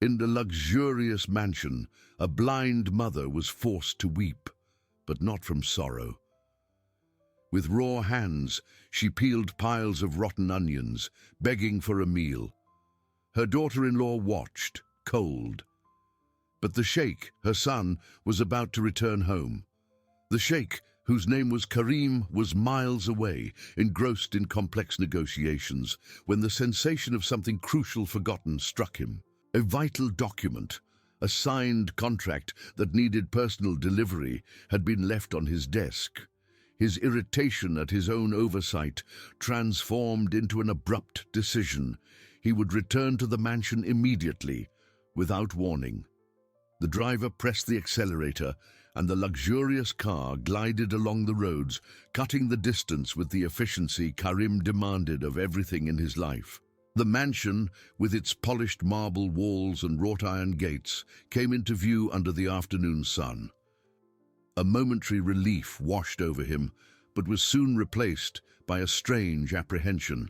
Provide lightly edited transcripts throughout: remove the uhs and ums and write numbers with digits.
In the luxurious mansion, a blind mother was forced to weep, but not from sorrow. With raw hands, she peeled piles of rotten onions, begging for a meal. Her daughter-in-law watched, cold. But the sheikh, her son, was about to return home. The sheikh, whose name was Karim, was miles away, engrossed in complex negotiations, when the sensation of something crucial forgotten struck him. A vital document, a signed contract that needed personal delivery, had been left on his desk. His irritation at his own oversight transformed into an abrupt decision. He would return to the mansion immediately, without warning. The driver pressed the accelerator, and the luxurious car glided along the roads, cutting the distance with the efficiency Karim demanded of everything in his life. The mansion, with its polished marble walls and wrought-iron gates, came into view under the afternoon sun. A momentary relief washed over him, but was soon replaced by a strange apprehension.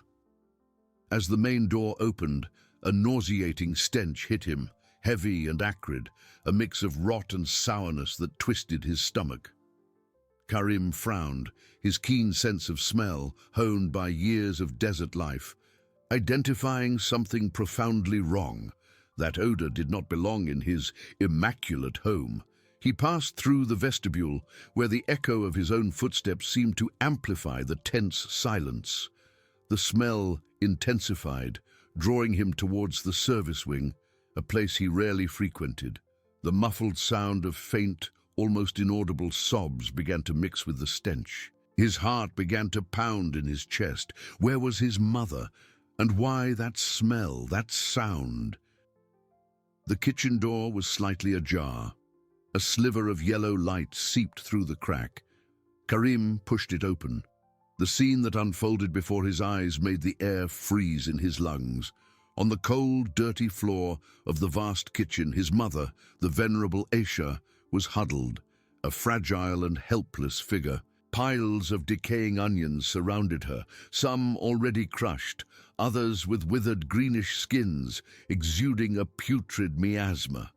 As the main door opened, a nauseating stench hit him, heavy and acrid, a mix of rot and sourness that twisted his stomach. Karim frowned, his keen sense of smell, honed by years of desert life, identifying something profoundly wrong. That odor did not belong in his immaculate home. He passed through the vestibule, where the echo of his own footsteps seemed to amplify the tense silence. The smell intensified, drawing him towards the service wing, a place he rarely frequented. The muffled sound of faint, almost inaudible sobs began to mix with the stench. His heart began to pound in his chest. Where was his mother? And why that smell, that sound? The kitchen door was slightly ajar. A sliver of yellow light seeped through the crack. Karim pushed it open. The scene that unfolded before his eyes made the air freeze in his lungs. On the cold, dirty floor of the vast kitchen, his mother, the venerable Aisha, was huddled, a fragile and helpless figure. Piles of decaying onions surrounded her, some already crushed, others with withered greenish skins, exuding a putrid miasma.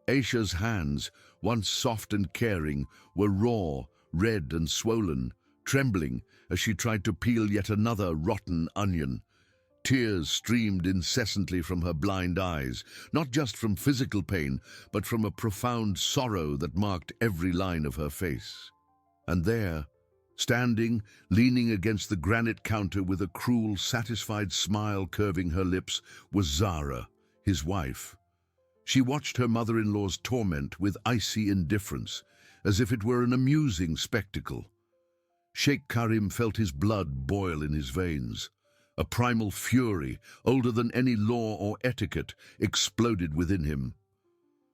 Aisha's hands, once soft and caring, were raw, red and swollen, trembling as she tried to peel yet another rotten onion. Tears streamed incessantly from her blind eyes, not just from physical pain, but from a profound sorrow that marked every line of her face. And there, standing, leaning against the granite counter with a cruel, satisfied smile curving her lips, was Zara, his wife. She watched her mother-in-law's torment with icy indifference, as if it were an amusing spectacle. Sheikh Karim felt his blood boil in his veins. A primal fury, older than any law or etiquette, exploded within him.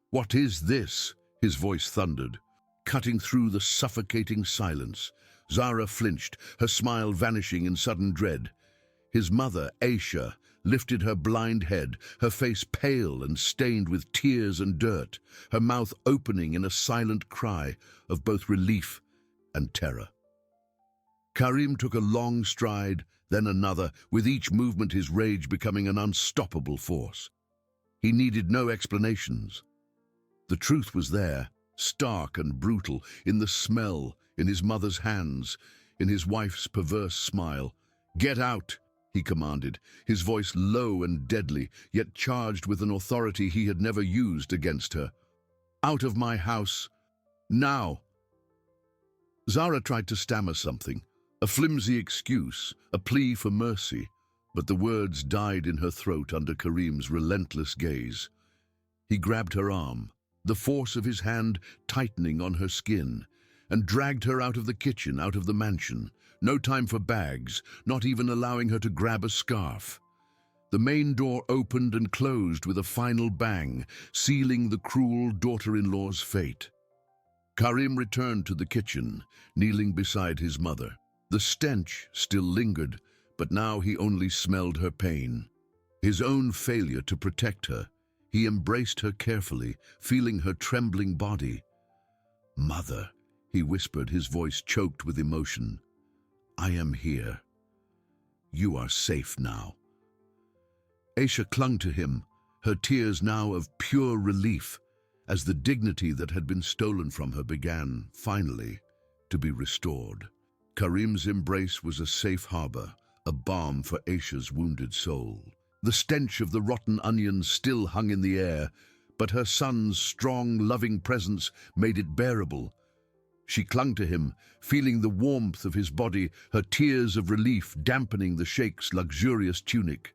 "What is this?" his voice thundered. Cutting through the suffocating silence, Zara flinched, her smile vanishing in sudden dread. His mother, Aisha, lifted her blind head, her face pale and stained with tears and dirt, her mouth opening in a silent cry of both relief and terror. Karim took a long stride, then another, with each movement his rage becoming an unstoppable force. He needed no explanations. The truth was there, stark and brutal, in the smell, in his mother's hands, in his wife's perverse smile. "Get out!" he commanded, his voice low and deadly, yet charged with an authority he had never used against her. "Out of my house, now!" Zara tried to stammer something, a flimsy excuse, a plea for mercy, but the words died in her throat under Karim's relentless gaze. He grabbed her arm, the force of his hand tightening on her skin, and dragged her out of the kitchen, out of the mansion. No time for bags, not even allowing her to grab a scarf. The main door opened and closed with a final bang, sealing the cruel daughter-in-law's fate. Karim returned to the kitchen, kneeling beside his mother. The stench still lingered, but now he only smelled her pain. His own failure to protect her. He embraced her carefully, feeling her trembling body. "Mother," he whispered, his voice choked with emotion. "I am here. You are safe now." Aisha clung to him, her tears now of pure relief, as the dignity that had been stolen from her began, finally, to be restored. Karim's embrace was a safe harbor, a balm for Aisha's wounded soul. The stench of the rotten onions still hung in the air, but her son's strong, loving presence made it bearable. She clung to him, feeling the warmth of his body, her tears of relief dampening the sheikh's luxurious tunic.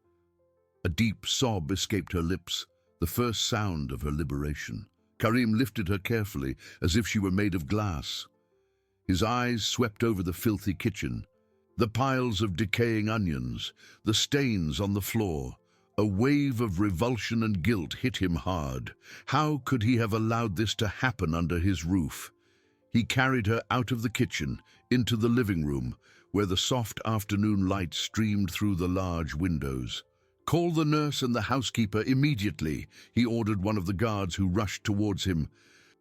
A deep sob escaped her lips, the first sound of her liberation. Karim lifted her carefully, as if she were made of glass. His eyes swept over the filthy kitchen, the piles of decaying onions, the stains on the floor. A wave of revulsion and guilt hit him hard. How could he have allowed this to happen under his roof? He carried her out of the kitchen, into the living room, where the soft afternoon light streamed through the large windows. "Call the nurse and the housekeeper immediately," he ordered one of the guards who rushed towards him.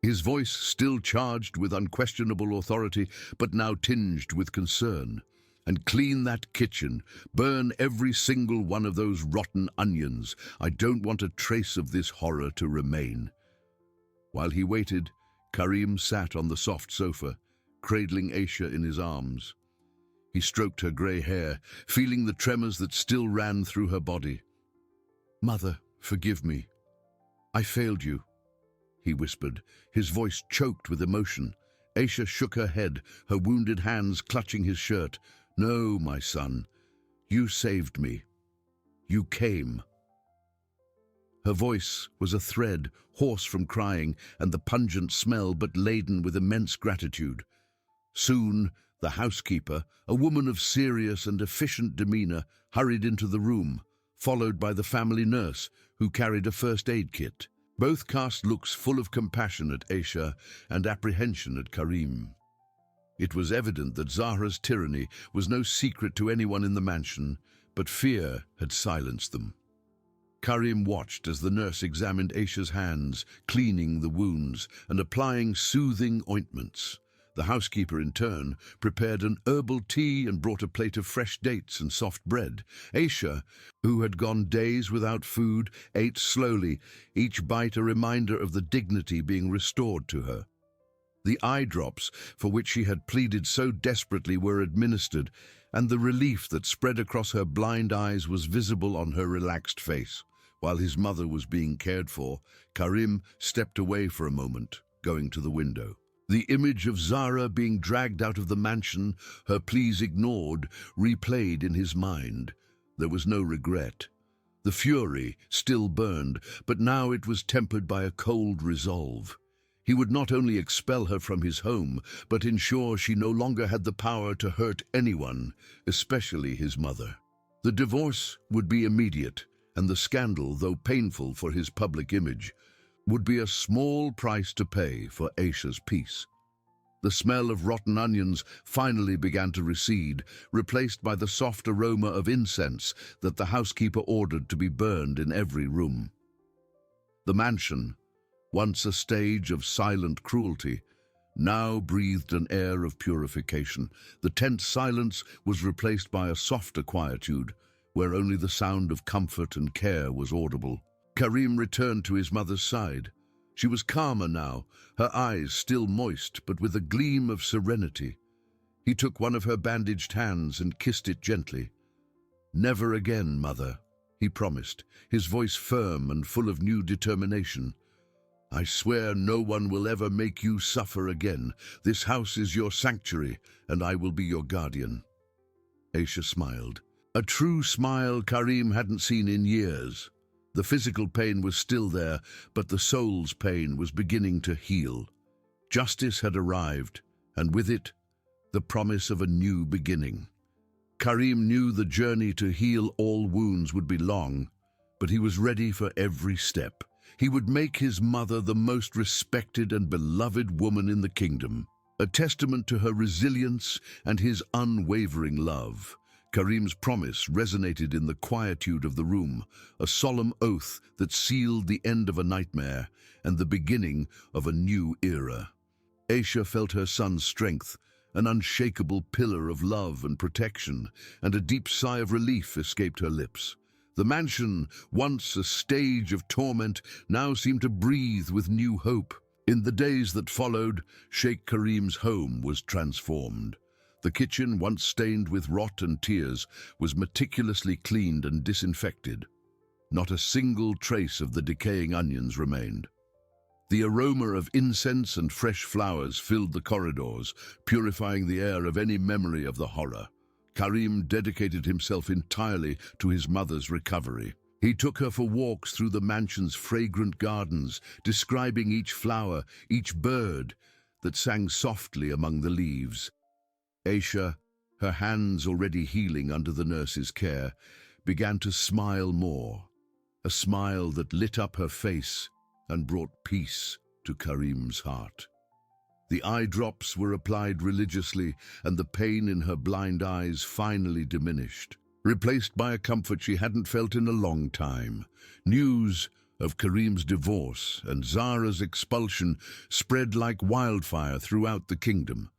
His voice still charged with unquestionable authority, but now tinged with concern. "And clean that kitchen. Burn every single one of those rotten onions. I don't want a trace of this horror to remain." While he waited, Karim sat on the soft sofa, cradling Aisha in his arms. He stroked her grey hair, feeling the tremors that still ran through her body. "Mother, forgive me. I failed you," he whispered, his voice choked with emotion. Aisha shook her head, her wounded hands clutching his shirt. "No, my son, you saved me. You came." Her voice was a thread, hoarse from crying and the pungent smell, but laden with immense gratitude. Soon, the housekeeper, a woman of serious and efficient demeanor, hurried into the room, followed by the family nurse, who carried a first aid kit. Both cast looks full of compassion at Aisha and apprehension at Karim. It was evident that Zahra's tyranny was no secret to anyone in the mansion, but fear had silenced them. Karim watched as the nurse examined Aisha's hands, cleaning the wounds and applying soothing ointments. The housekeeper, in turn, prepared an herbal tea and brought a plate of fresh dates and soft bread. Aisha, who had gone days without food, ate slowly, each bite a reminder of the dignity being restored to her. The eye drops, for which she had pleaded so desperately, were administered, and the relief that spread across her blind eyes was visible on her relaxed face. While his mother was being cared for, Karim stepped away for a moment, going to the window. The image of Zahra being dragged out of the mansion, her pleas ignored, replayed in his mind. There was no regret. The fury still burned, but now it was tempered by a cold resolve. He would not only expel her from his home, but ensure she no longer had the power to hurt anyone, especially his mother. The divorce would be immediate, and the scandal, though painful for his public image, would be a small price to pay for Aisha's peace. The smell of rotten onions finally began to recede, replaced by the soft aroma of incense that the housekeeper ordered to be burned in every room. The mansion, once a stage of silent cruelty, now breathed an air of purification. The tense silence was replaced by a softer quietude, where only the sound of comfort and care was audible. Karim returned to his mother's side. She was calmer now, her eyes still moist, but with a gleam of serenity. He took one of her bandaged hands and kissed it gently. "Never again, mother," he promised, his voice firm and full of new determination. "I swear no one will ever make you suffer again. This house is your sanctuary, and I will be your guardian." Aisha smiled. A true smile Karim hadn't seen in years. The physical pain was still there, but the soul's pain was beginning to heal. Justice had arrived, and with it, the promise of a new beginning. Karim knew the journey to heal all wounds would be long, but he was ready for every step. He would make his mother the most respected and beloved woman in the kingdom, a testament to her resilience and his unwavering love. Karim's promise resonated in the quietude of the room, a solemn oath that sealed the end of a nightmare and the beginning of a new era. Aisha felt her son's strength, an unshakable pillar of love and protection, and a deep sigh of relief escaped her lips. The mansion, once a stage of torment, now seemed to breathe with new hope. In the days that followed, Sheikh Karim's home was transformed. The kitchen, once stained with rot and tears, was meticulously cleaned and disinfected. Not a single trace of the decaying onions remained. The aroma of incense and fresh flowers filled the corridors, purifying the air of any memory of the horror. Karim dedicated himself entirely to his mother's recovery. He took her for walks through the mansion's fragrant gardens, describing each flower, each bird that sang softly among the leaves. Aisha, her hands already healing under the nurse's care, began to smile more, a smile that lit up her face and brought peace to Karim's heart. The eye drops were applied religiously, and the pain in her blind eyes finally diminished, replaced by a comfort she hadn't felt in a long time. News of Karim's divorce and Zara's expulsion spread like wildfire throughout the kingdom.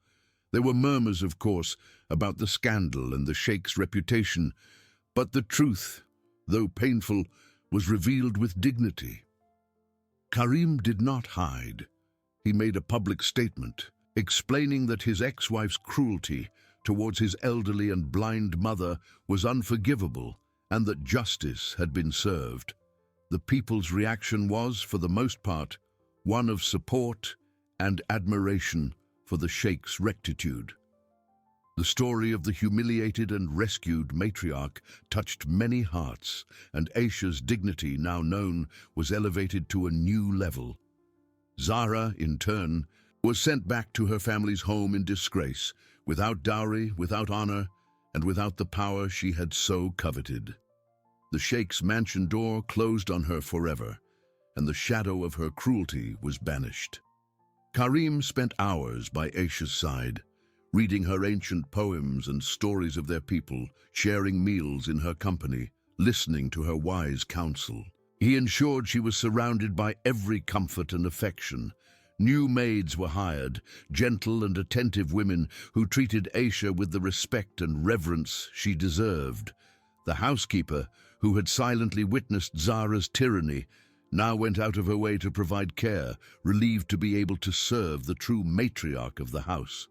There were murmurs, of course, about the scandal and the Sheikh's reputation, but the truth, though painful, was revealed with dignity. Karim did not hide. He made a public statement, explaining that his ex-wife's cruelty towards his elderly and blind mother was unforgivable and that justice had been served. The people's reaction was, for the most part, one of support and admiration for the Sheikh's rectitude. The story of the humiliated and rescued matriarch touched many hearts, and Aisha's dignity, now known, was elevated to a new level. Zara, in turn, was sent back to her family's home in disgrace, without dowry, without honor, and without the power she had so coveted. The Sheikh's mansion door closed on her forever, and the shadow of her cruelty was banished. Karim spent hours by Aisha's side, reading her ancient poems and stories of their people, sharing meals in her company, listening to her wise counsel. He ensured she was surrounded by every comfort and affection. New maids were hired, gentle and attentive women who treated Aisha with the respect and reverence she deserved. The housekeeper, who had silently witnessed Zara's tyranny, now went out of her way to provide care, relieved to be able to serve the true matriarch of the house.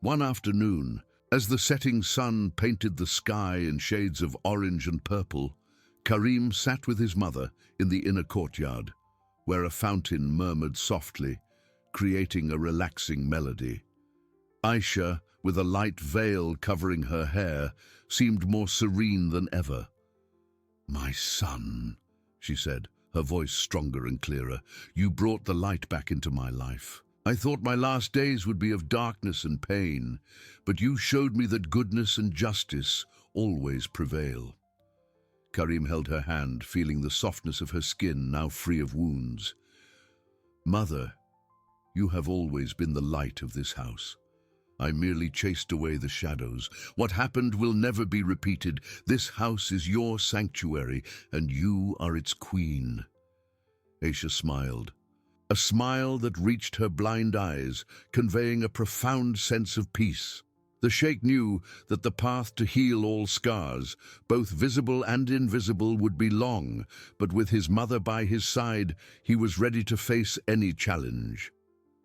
One afternoon, as the setting sun painted the sky in shades of orange and purple, Karim sat with his mother in the inner courtyard, where a fountain murmured softly, creating a relaxing melody. Aisha, with a light veil covering her hair, seemed more serene than ever. "My son," she said, her voice stronger and clearer, "you brought the light back into my life. I thought my last days would be of darkness and pain, but you showed me that goodness and justice always prevail." Karim held her hand, feeling the softness of her skin, now free of wounds. "Mother, you have always been the light of this house. I merely chased away the shadows. What happened will never be repeated. This house is your sanctuary, and you are its queen." Aisha smiled. A smile that reached her blind eyes, conveying a profound sense of peace. The Sheikh knew that the path to heal all scars, both visible and invisible, would be long, but with his mother by his side, he was ready to face any challenge.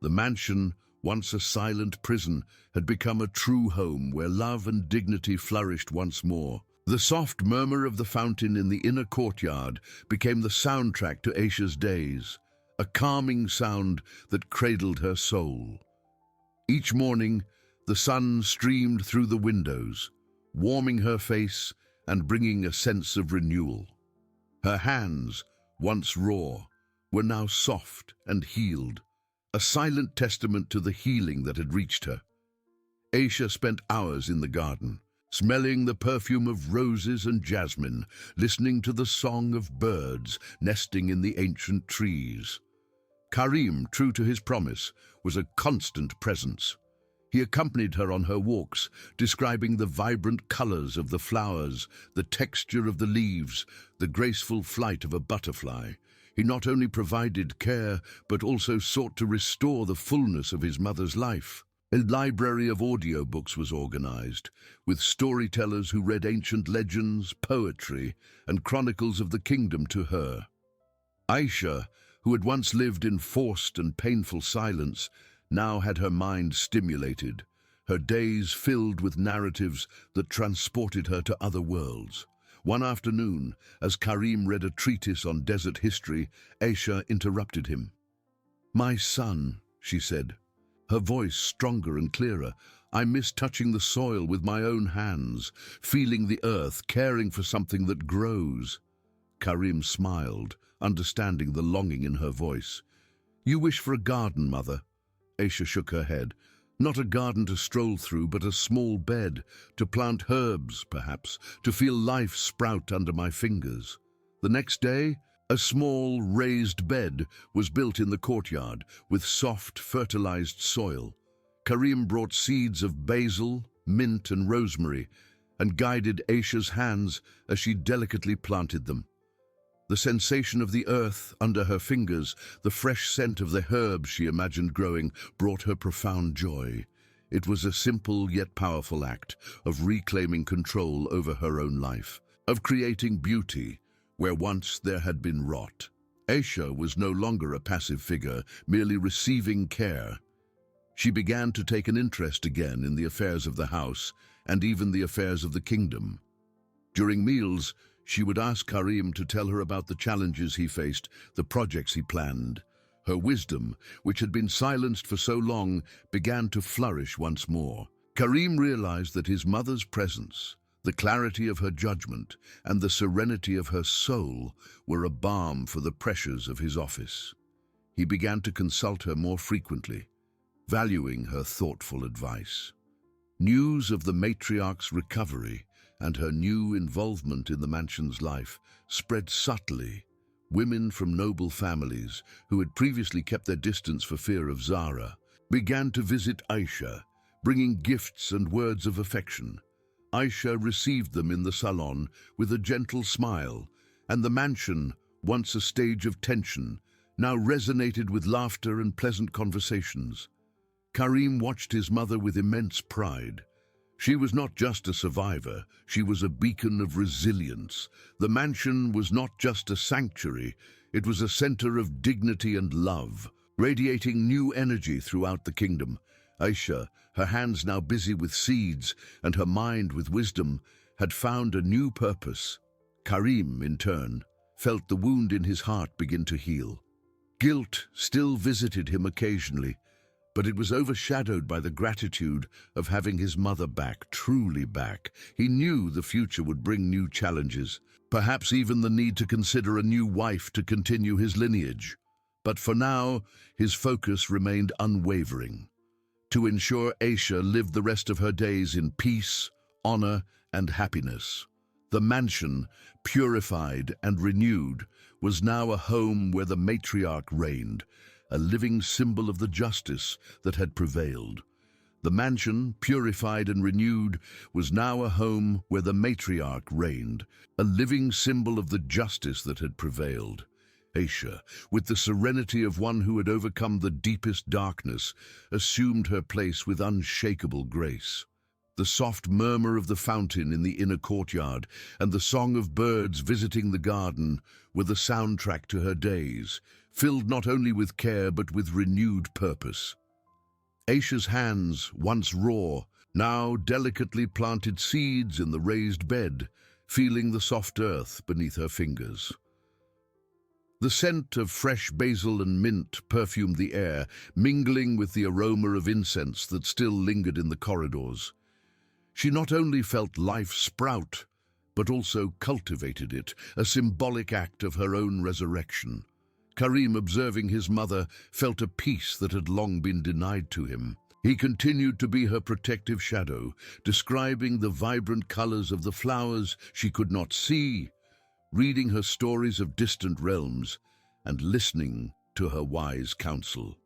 The mansion, once a silent prison, had become a true home where love and dignity flourished once more. The soft murmur of the fountain in the inner courtyard became the soundtrack to Aisha's days, a calming sound that cradled her soul. Each morning, the sun streamed through the windows, warming her face and bringing a sense of renewal. Her hands, once raw, were now soft and healed, a silent testament to the healing that had reached her. Aisha spent hours in the garden, smelling the perfume of roses and jasmine, listening to the song of birds nesting in the ancient trees. Karim, true to his promise, was a constant presence. He accompanied her on her walks, describing the vibrant colors of the flowers, the texture of the leaves, the graceful flight of a butterfly. He not only provided care, but also sought to restore the fullness of his mother's life. A library of audiobooks was organized, with storytellers who read ancient legends, poetry, and chronicles of the kingdom to her. Aisha, who had once lived in forced and painful silence, now had her mind stimulated, her days filled with narratives that transported her to other worlds. One afternoon, as Karim read a treatise on desert history, Aisha interrupted him. "My son," she said, her voice stronger and clearer, "I miss touching the soil with my own hands, feeling the earth, caring for something that grows." Karim smiled, understanding the longing in her voice. "You wish for a garden, mother?" Aisha shook her head. "Not a garden to stroll through, but a small bed, to plant herbs, perhaps, to feel life sprout under my fingers." The next day, a small, raised bed was built in the courtyard with soft, fertilized soil. Karim brought seeds of basil, mint, and rosemary, and guided Aisha's hands as she delicately planted them. The sensation of the earth under her fingers, the fresh scent of the herbs she imagined growing, brought her profound joy. It was a simple yet powerful act of reclaiming control over her own life, of creating beauty where once there had been rot. Aisha was no longer a passive figure, merely receiving care. She began to take an interest again in the affairs of the house and even the affairs of the kingdom. During meals, she would ask Karim to tell her about the challenges he faced, the projects he planned. Her wisdom, which had been silenced for so long, began to flourish once more. Karim realized that his mother's presence, the clarity of her judgment, and the serenity of her soul were a balm for the pressures of his office. He began to consult her more frequently, valuing her thoughtful advice. News of the matriarch's recovery and her new involvement in the mansion's life spread subtly. Women from noble families, who had previously kept their distance for fear of Zara, began to visit Aisha, bringing gifts and words of affection. Aisha received them in the salon with a gentle smile, and the mansion, once a stage of tension, now resonated with laughter and pleasant conversations. Karim watched his mother with immense pride. She was not just a survivor, she was a beacon of resilience. The mansion was not just a sanctuary, it was a center of dignity and love, radiating new energy throughout the kingdom. Aisha, her hands now busy with seeds and her mind with wisdom, had found a new purpose. Karim, in turn, felt the wound in his heart begin to heal. Guilt still visited him occasionally, but it was overshadowed by the gratitude of having his mother back, truly back. He knew the future would bring new challenges, perhaps even the need to consider a new wife to continue his lineage. But for now, his focus remained unwavering: to ensure Aisha lived the rest of her days in peace, honor, and happiness. The mansion, purified and renewed, was now a home where the matriarch reigned, a living symbol of the justice that had prevailed. The mansion, purified and renewed, was now a home where the matriarch reigned, a living symbol of the justice that had prevailed. Aisha, with the serenity of one who had overcome the deepest darkness, assumed her place with unshakable grace. The soft murmur of the fountain in the inner courtyard and the song of birds visiting the garden were the soundtrack to her days, filled not only with care but with renewed purpose. Aisha's hands, once raw, now delicately planted seeds in the raised bed, feeling the soft earth beneath her fingers. The scent of fresh basil and mint perfumed the air, mingling with the aroma of incense that still lingered in the corridors. She not only felt life sprout, but also cultivated it, a symbolic act of her own resurrection. Karim, observing his mother, felt a peace that had long been denied to him. He continued to be her protective shadow, describing the vibrant colors of the flowers she could not see, reading her stories of distant realms, and listening to her wise counsel.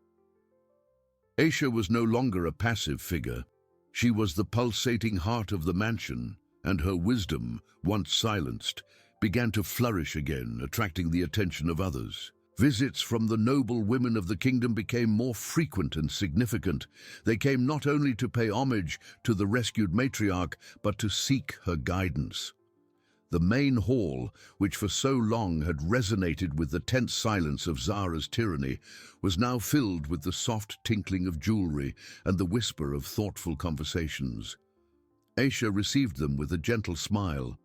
Aisha was no longer a passive figure. She was the pulsating heart of the mansion, and her wisdom, once silenced, began to flourish again, attracting the attention of others. Visits from the noble women of the kingdom became more frequent and significant. They came not only to pay homage to the rescued matriarch, but to seek her guidance. The main hall, which for so long had resonated with the tense silence of Zara's tyranny, was now filled with the soft tinkling of jewelry and the whisper of thoughtful conversations. Aisha received them with a gentle smile,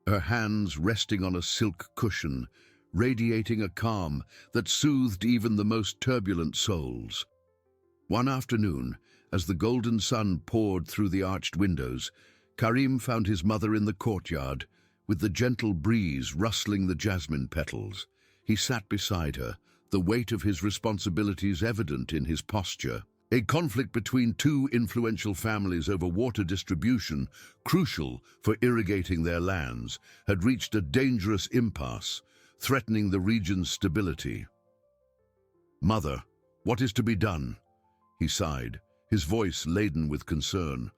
her hands resting on a silk cushion, radiating a calm that soothed even the most turbulent souls. One afternoon, as the golden sun poured through the arched windows, Karim found his mother in the courtyard, with the gentle breeze rustling the jasmine petals. He sat beside her, the weight of his responsibilities evident in his posture. A conflict between two influential families over water distribution, crucial for irrigating their lands, had reached a dangerous impasse, threatening the region's stability. "Mother, what is to be done?" he sighed, his voice laden with concern.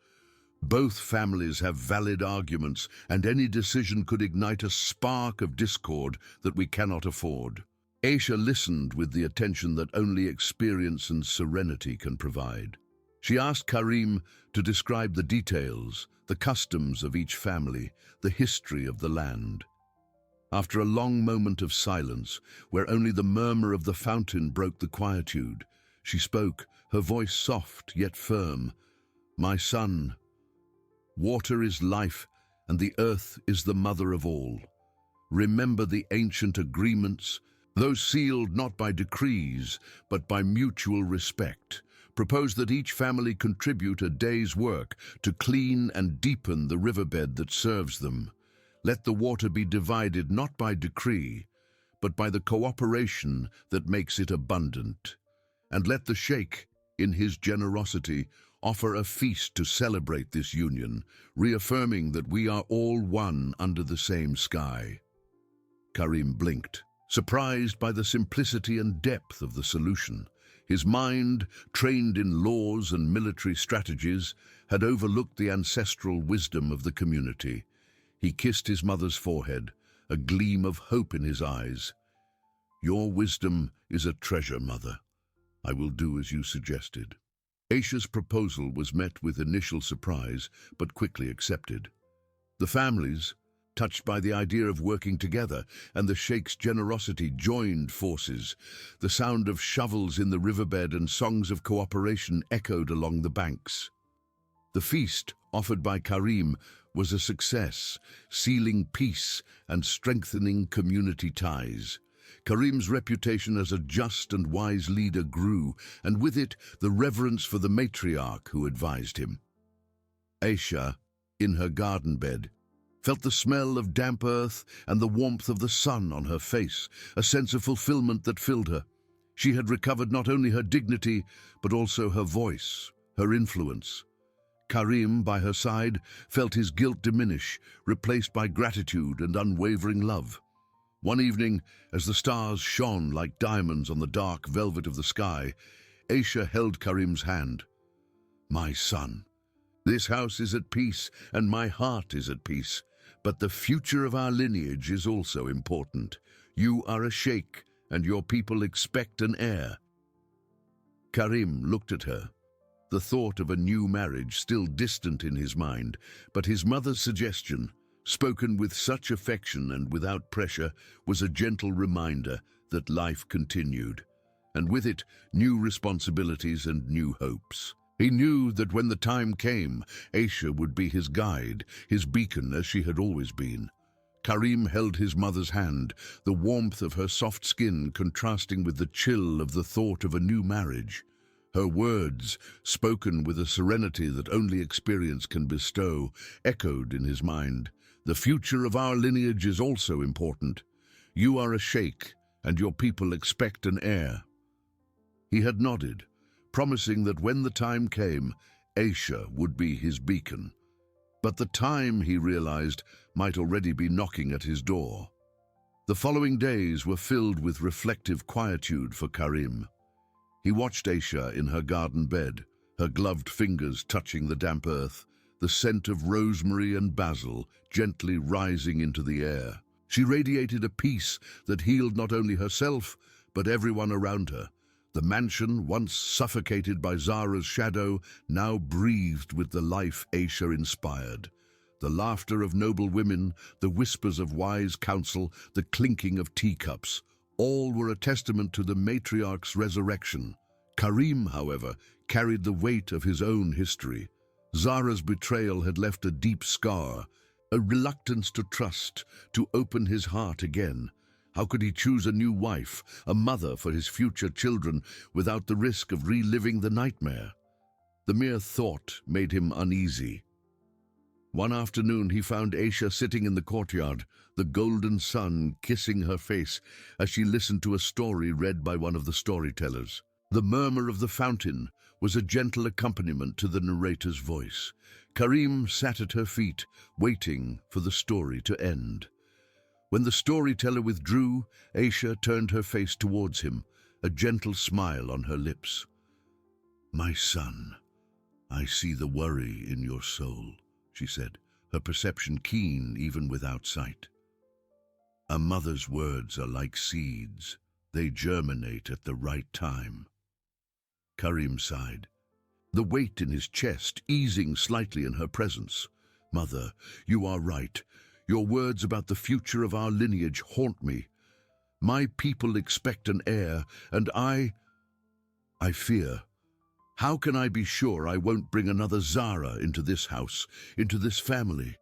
"Both families have valid arguments, and any decision could ignite a spark of discord that we cannot afford." Aisha listened with the attention that only experience and serenity can provide. She asked Karim to describe the details, the customs of each family, the history of the land. After a long moment of silence, where only the murmur of the fountain broke the quietude, she spoke, her voice soft yet firm. "My son, water is life, and the earth is the mother of all. Remember the ancient agreements, those sealed not by decrees, but by mutual respect. Propose that each family contribute a day's work to clean and deepen the riverbed that serves them. Let the water be divided not by decree, but by the cooperation that makes it abundant. And let the sheikh, in his generosity, offer a feast to celebrate this union, reaffirming that we are all one under the same sky." Karim blinked, surprised by the simplicity and depth of the solution. His mind, trained in laws and military strategies, had overlooked the ancestral wisdom of the community. He kissed his mother's forehead, a gleam of hope in his eyes. "Your wisdom is a treasure, Mother. I will do as you suggested." Aisha's proposal was met with initial surprise, but quickly accepted. The families, touched by the idea of working together and the sheikh's generosity, joined forces. The sound of shovels in the riverbed and songs of cooperation echoed along the banks. The feast, offered by Karim, was a success, sealing peace and strengthening community ties. Karim's reputation as a just and wise leader grew, and with it the reverence for the matriarch who advised him. Aisha, in her garden bed, felt the smell of damp earth and the warmth of the sun on her face, a sense of fulfillment that filled her. She had recovered not only her dignity, but also her voice, her influence. Karim, by her side, felt his guilt diminish, replaced by gratitude and unwavering love. One evening, as the stars shone like diamonds on the dark velvet of the sky, Aisha held Karim's hand. "My son, this house is at peace and my heart is at peace, but the future of our lineage is also important. You are a sheikh and your people expect an heir." Karim looked at her, the thought of a new marriage still distant in his mind, but his mother's suggestion, spoken with such affection and without pressure, was a gentle reminder that life continued, and with it new responsibilities and new hopes. He knew that when the time came, Aisha would be his guide, his beacon as she had always been. Karim held his mother's hand, the warmth of her soft skin contrasting with the chill of the thought of a new marriage. Her words, spoken with a serenity that only experience can bestow, echoed in his mind. "The future of our lineage is also important. You are a sheikh, and your people expect an heir." He had nodded, promising that when the time came, Aisha would be his beacon. But the time, he realized, might already be knocking at his door. The following days were filled with reflective quietude for Karim. He watched Aisha in her garden bed, her gloved fingers touching the damp earth, the scent of rosemary and basil gently rising into the air. She radiated a peace that healed not only herself, but everyone around her. The mansion, once suffocated by Zara's shadow, now breathed with the life Aisha inspired. The laughter of noble women, the whispers of wise counsel, the clinking of teacups, all were a testament to the matriarch's resurrection. Karim, however, carried the weight of his own history. Zara's betrayal had left a deep scar, a reluctance to trust, to open his heart again. How could he choose a new wife, a mother for his future children, without the risk of reliving the nightmare? The mere thought made him uneasy. One afternoon he found Aisha sitting in the courtyard, the golden sun kissing her face as she listened to a story read by one of the storytellers. The murmur of the fountain was a gentle accompaniment to the narrator's voice. Karim sat at her feet, waiting for the story to end. When the storyteller withdrew, Aisha turned her face towards him, a gentle smile on her lips. "My son, I see the worry in your soul," she said, her perception keen even without sight. "A mother's words are like seeds. They germinate at the right time." Karim sighed, the weight in his chest easing slightly in her presence. "Mother, you are right. Your words about the future of our lineage haunt me. My people expect an heir, and I fear. How can I be sure I won't bring another Zara into this house, into this family?"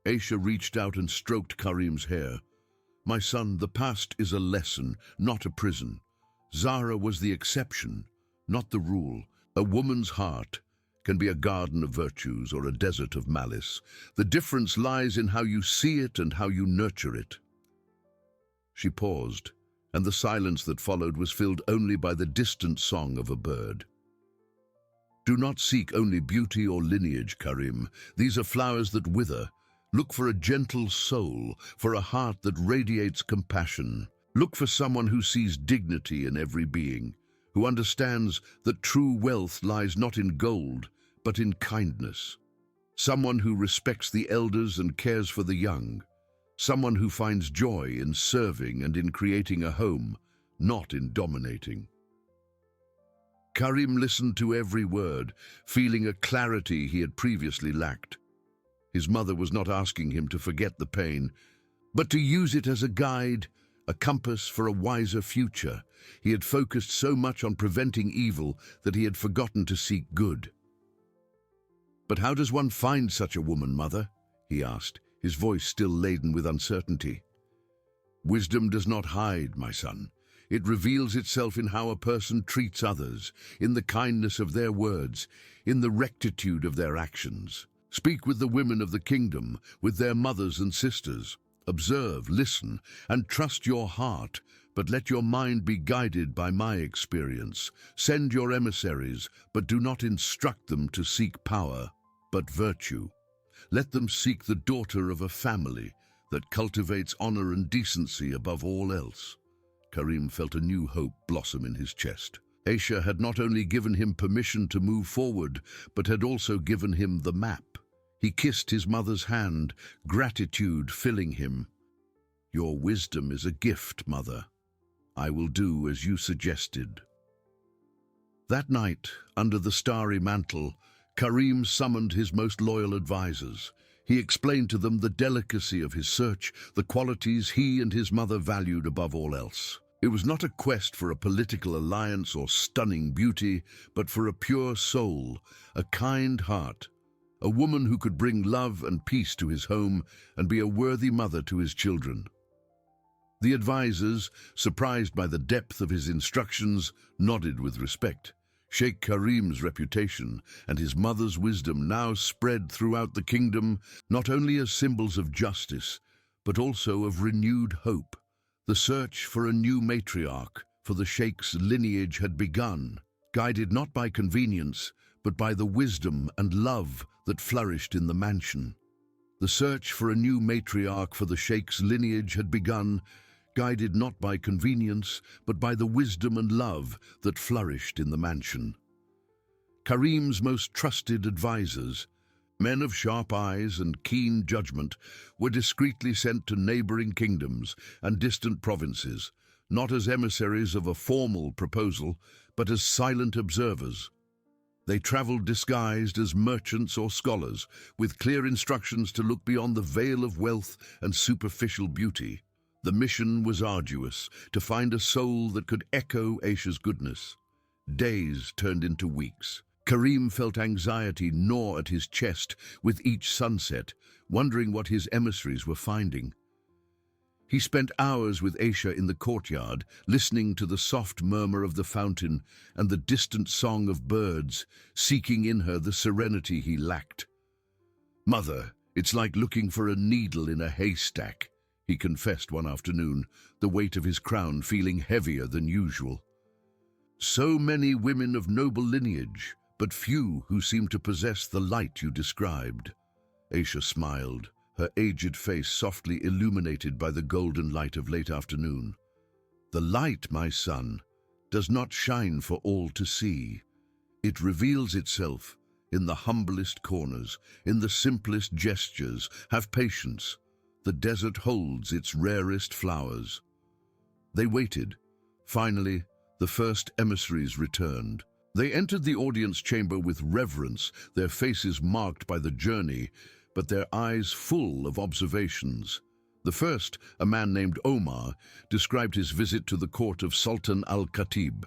Aisha reached out and stroked Karim's hair. "My son, the past is a lesson, not a prison. Zara was the exception, not the rule. A woman's heart can be a garden of virtues or a desert of malice. The difference lies in how you see it and how you nurture it." She paused, and the silence that followed was filled only by the distant song of a bird. "Do not seek only beauty or lineage, Karim. These are flowers that wither. Look for a gentle soul, for a heart that radiates compassion. Look for someone who sees dignity in every being, who understands that true wealth lies not in gold, but in kindness. Someone who respects the elders and cares for the young. Someone who finds joy in serving and in creating a home, not in dominating." Karim listened to every word, feeling a clarity he had previously lacked. His mother was not asking him to forget the pain, but to use it as a guide, a compass for a wiser future. He had focused so much on preventing evil that he had forgotten to seek good. "But how does one find such a woman, Mother?" he asked, his voice still laden with uncertainty. "Wisdom does not hide, my son. It reveals itself in how a person treats others, in the kindness of their words, in the rectitude of their actions. Speak with the women of the kingdom, with their mothers and sisters. Observe, listen, and trust your heart, but let your mind be guided by my experience. Send your emissaries, but do not instruct them to seek power, but virtue. Let them seek the daughter of a family that cultivates honor and decency above all else." Karim felt a new hope blossom in his chest. Aisha had not only given him permission to move forward, but had also given him the map. He kissed his mother's hand, gratitude filling him. "Your wisdom is a gift, Mother. I will do as you suggested." That night, under the starry mantle, Karim summoned his most loyal advisors. He explained to them the delicacy of his search, the qualities he and his mother valued above all else. It was not a quest for a political alliance or stunning beauty, but for a pure soul, a kind heart, a woman who could bring love and peace to his home and be a worthy mother to his children. The advisors, surprised by the depth of his instructions, nodded with respect. Sheikh Karim's reputation and his mother's wisdom now spread throughout the kingdom, not only as symbols of justice, but also of renewed hope. The search for a new matriarch for the Sheikh's lineage had begun, guided not by convenience, but by the wisdom and love that flourished in the mansion. The search for a new matriarch for the Sheikh's lineage had begun, guided not by convenience, but by the wisdom and love that flourished in the mansion. Karim's most trusted advisors, men of sharp eyes and keen judgment, were discreetly sent to neighboring kingdoms and distant provinces, not as emissaries of a formal proposal, but as silent observers. They traveled disguised as merchants or scholars, with clear instructions to look beyond the veil of wealth and superficial beauty. The mission was arduous, to find a soul that could echo Aisha's goodness. Days turned into weeks. Karim felt anxiety gnaw at his chest with each sunset, wondering what his emissaries were finding. He spent hours with Aisha in the courtyard, listening to the soft murmur of the fountain and the distant song of birds, seeking in her the serenity he lacked. "Mother, it's like looking for a needle in a haystack," he confessed one afternoon, the weight of his crown feeling heavier than usual. "So many women of noble lineage, but few who seem to possess the light you described." Aisha smiled, her aged face softly illuminated by the golden light of late afternoon. "The light, my son, does not shine for all to see. It reveals itself in the humblest corners, in the simplest gestures. Have patience. The desert holds its rarest flowers." They waited. Finally, the first emissaries returned. They entered the audience chamber with reverence, their faces marked by the journey, but their eyes full of observations. The first, a man named Omar, described his visit to the court of Sultan al-Khatib.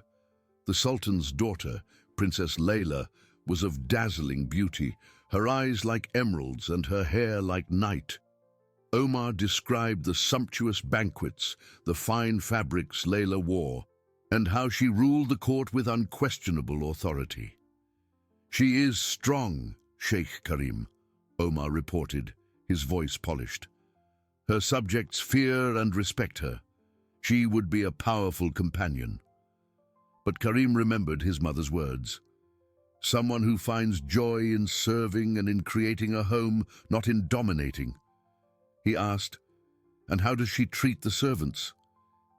The Sultan's daughter, Princess Layla, was of dazzling beauty, her eyes like emeralds and her hair like night. Omar described the sumptuous banquets, the fine fabrics Layla wore, and how she ruled the court with unquestionable authority. "She is strong, Sheikh Karim," Omar reported, his voice polished. "Her subjects fear and respect her. She would be a powerful companion." But Karim remembered his mother's words. "Someone who finds joy in serving and in creating a home, not in dominating." He asked, "And how does she treat the servants?"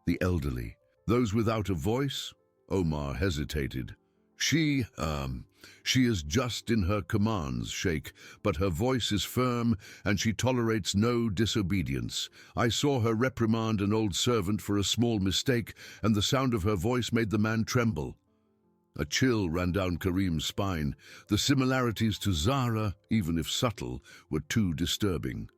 "The elderly. Those without a voice?" Omar hesitated. She is just in her commands, Sheikh, but her voice is firm and she tolerates no disobedience. I saw her reprimand an old servant for a small mistake, and the sound of her voice made the man tremble." A chill ran down Karim's spine. The similarities to Zara, even if subtle, were too disturbing.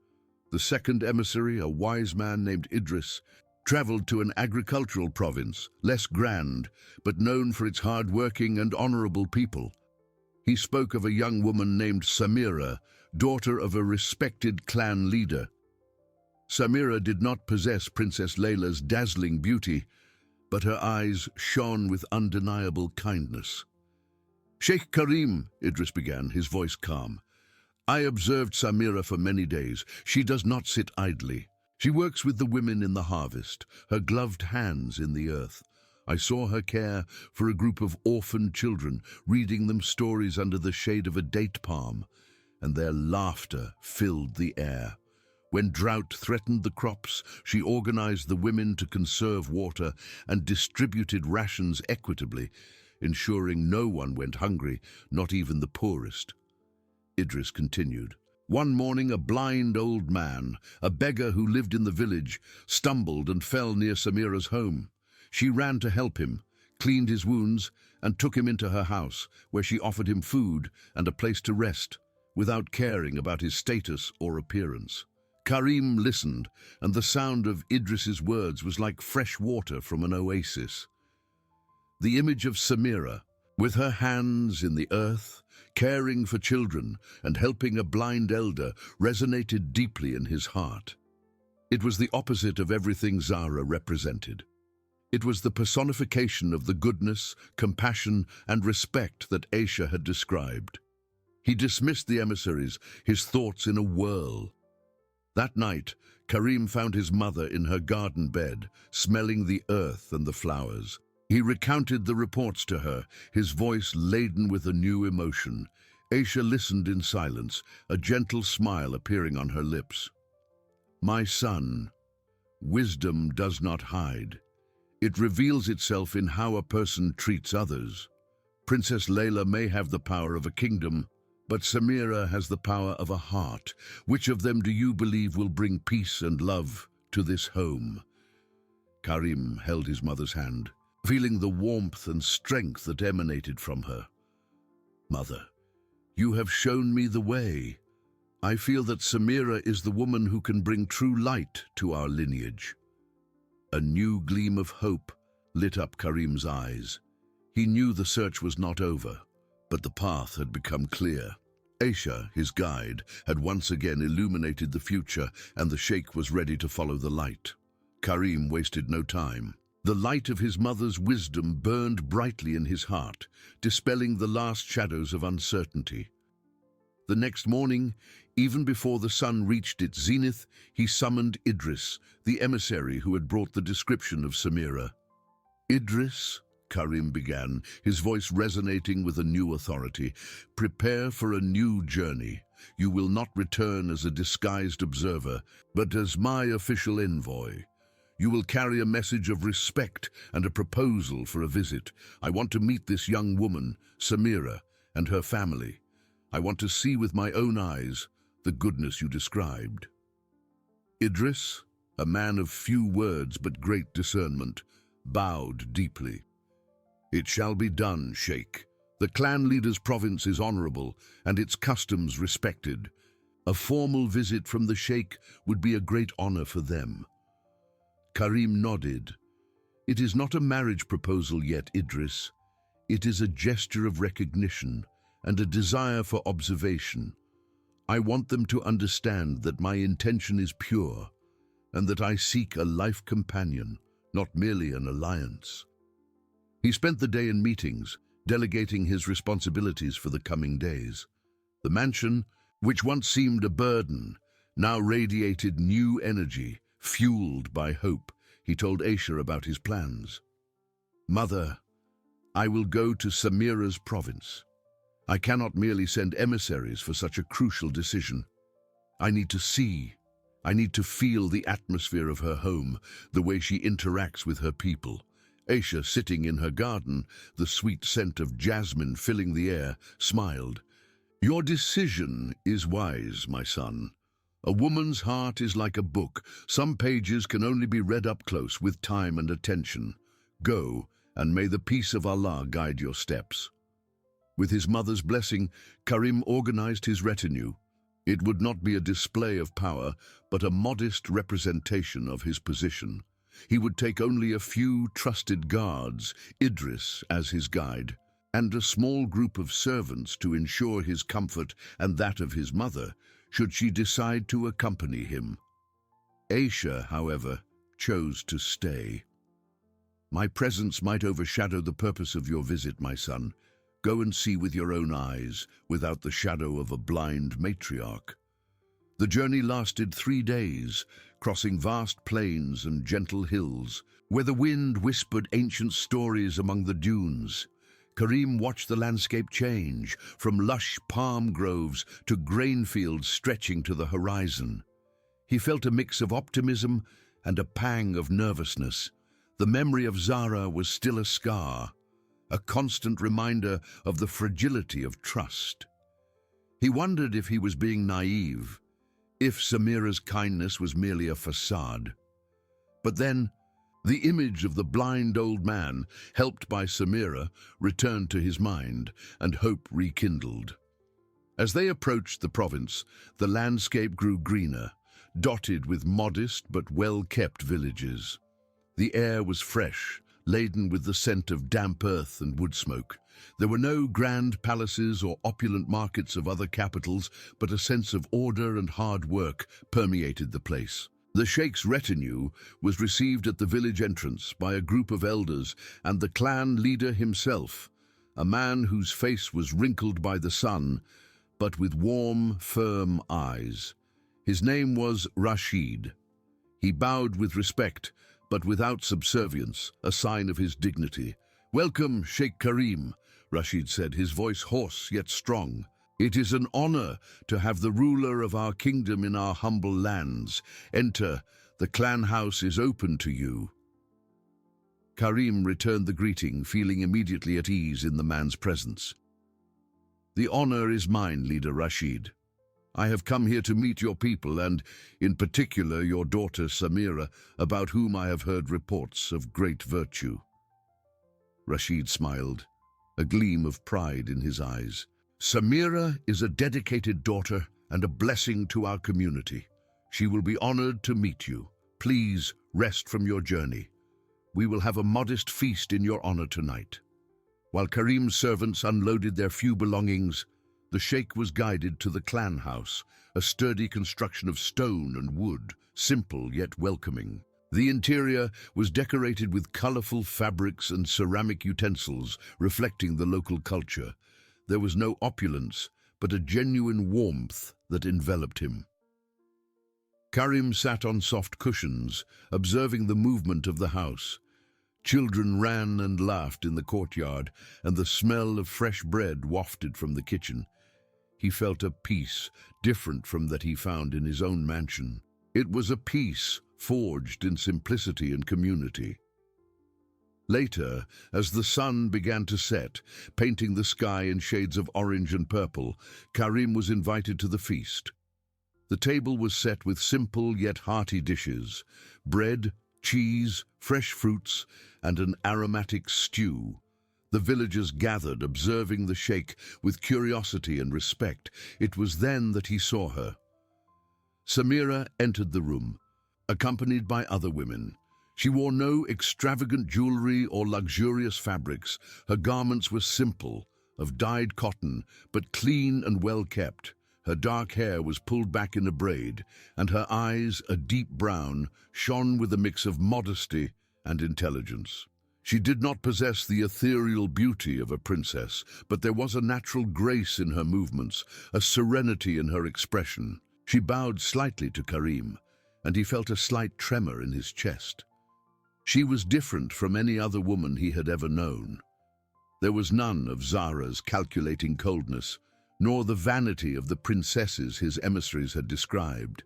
The second emissary, a wise man named Idris, traveled to an agricultural province, less grand, but known for its hard-working and honorable people. He spoke of a young woman named Samira, daughter of a respected clan leader. Samira did not possess Princess Layla's dazzling beauty, but her eyes shone with undeniable kindness. "Sheikh Karim," Idris began, his voice calm, "I observed Samira for many days. She does not sit idly. She works with the women in the harvest, her gloved hands in the earth. I saw her care for a group of orphaned children, reading them stories under the shade of a date palm, and their laughter filled the air. When drought threatened the crops, she organized the women to conserve water and distributed rations equitably, ensuring no one went hungry, not even the poorest." Idris continued. "One morning, a blind old man, a beggar who lived in the village, stumbled and fell near Samira's home. She ran to help him, cleaned his wounds, and took him into her house, where she offered him food and a place to rest, without caring about his status or appearance." Karim listened, and the sound of Idris's words was like fresh water from an oasis. The image of Samira, with her hands in the earth, caring for children and helping a blind elder, resonated deeply in his heart. It was the opposite of everything Zara represented. It was the personification of the goodness, compassion, and respect that Aisha had described. He dismissed the emissaries, his thoughts in a whirl. That night, Karim found his mother in her garden bed, smelling the earth and the flowers. He recounted the reports to her, his voice laden with a new emotion. Aisha listened in silence, a gentle smile appearing on her lips. "My son, wisdom does not hide. It reveals itself in how a person treats others. Princess Layla may have the power of a kingdom, but Samira has the power of a heart. Which of them do you believe will bring peace and love to this home?" Karim held his mother's hand, feeling the warmth and strength that emanated from her. "Mother, you have shown me the way. I feel that Samira is the woman who can bring true light to our lineage." A new gleam of hope lit up Karim's eyes. He knew the search was not over, but the path had become clear. Aisha, his guide, had once again illuminated the future, and the sheikh was ready to follow the light. Karim wasted no time. The light of his mother's wisdom burned brightly in his heart, dispelling the last shadows of uncertainty. The next morning, even before the sun reached its zenith, he summoned Idris, the emissary who had brought the description of Samira. "Idris," Karim began, his voice resonating with a new authority, "prepare for a new journey. You will not return as a disguised observer, but as my official envoy. You will carry a message of respect and a proposal for a visit. I want to meet this young woman, Samira, and her family. I want to see with my own eyes the goodness you described." Idris, a man of few words but great discernment, bowed deeply. "It shall be done, Sheikh. The clan leader's province is honorable and its customs respected. A formal visit from the Sheikh would be a great honor for them." Karim nodded. "It is not a marriage proposal yet, Idris. It is a gesture of recognition and a desire for observation. I want them to understand that my intention is pure and that I seek a life companion, not merely an alliance." He spent the day in meetings, delegating his responsibilities for the coming days. The mansion, which once seemed a burden, now radiated new energy, fueled by hope. He told Aisha about his plans. "Mother, I will go to Samira's province. I cannot merely send emissaries for such a crucial decision. I need to see, I need to feel the atmosphere of her home, the way she interacts with her people." Aisha, sitting in her garden, the sweet scent of jasmine filling the air, smiled. "Your decision is wise, my son. A woman's heart is like a book. Some pages can only be read up close with time and attention. Go, and may the peace of Allah guide your steps." With his mother's blessing, Karim organized his retinue. It would not be a display of power, but a modest representation of his position. He would take only a few trusted guards, Idris as his guide, and a small group of servants to ensure his comfort and that of his mother, should she decide to accompany him. Aisha, however, chose to stay. "My presence might overshadow the purpose of your visit, my son. Go and see with your own eyes, without the shadow of a blind matriarch." The journey lasted 3 days, crossing vast plains and gentle hills, where the wind whispered ancient stories among the dunes. Karim watched the landscape change, from lush palm groves to grain fields stretching to the horizon. He felt a mix of optimism and a pang of nervousness. The memory of Zara was still a scar, a constant reminder of the fragility of trust. He wondered if he was being naive, if Samira's kindness was merely a facade. But then, the image of the blind old man, helped by Samira, returned to his mind, and hope rekindled. As they approached the province, the landscape grew greener, dotted with modest but well-kept villages. The air was fresh, laden with the scent of damp earth and wood smoke. There were no grand palaces or opulent markets of other capitals, but a sense of order and hard work permeated the place. The sheikh's retinue was received at the village entrance by a group of elders and the clan leader himself, a man whose face was wrinkled by the sun, but with warm, firm eyes. His name was Rashid. He bowed with respect, but without subservience, a sign of his dignity. "Welcome, Sheikh Karim," Rashid said, his voice hoarse yet strong. "It is an honor to have the ruler of our kingdom in our humble lands. Enter, the clan house is open to you." Karim returned the greeting, feeling immediately at ease in the man's presence. "The honor is mine, Leader Rashid." I have come here to meet your people and, in particular, your daughter Samira, about whom I have heard reports of great virtue." Rashid smiled, a gleam of pride in his eyes. "Samira is a dedicated daughter and a blessing to our community. She will be honored to meet you. Please rest from your journey. We will have a modest feast in your honor tonight." While Karim's servants unloaded their few belongings, the sheikh was guided to the clan house, a sturdy construction of stone and wood, simple yet welcoming. The interior was decorated with colorful fabrics and ceramic utensils reflecting the local culture. There was no opulence, but a genuine warmth that enveloped him. Karim sat on soft cushions, observing the movement of the house. Children ran and laughed in the courtyard, and the smell of fresh bread wafted from the kitchen. He felt a peace different from that he found in his own mansion. It was a peace forged in simplicity and community. Later, as the sun began to set, painting the sky in shades of orange and purple, Karim was invited to the feast. The table was set with simple yet hearty dishes: bread, cheese, fresh fruits, and an aromatic stew. The villagers gathered, observing the sheikh with curiosity and respect. It was then that he saw her. Samira entered the room, accompanied by other women. She wore no extravagant jewelry or luxurious fabrics. Her garments were simple, of dyed cotton, but clean and well kept. Her dark hair was pulled back in a braid, and her eyes, a deep brown, shone with a mix of modesty and intelligence. She did not possess the ethereal beauty of a princess, but there was a natural grace in her movements, a serenity in her expression. She bowed slightly to Karim, and he felt a slight tremor in his chest. She was different from any other woman he had ever known. There was none of Zara's calculating coldness, nor the vanity of the princesses his emissaries had described.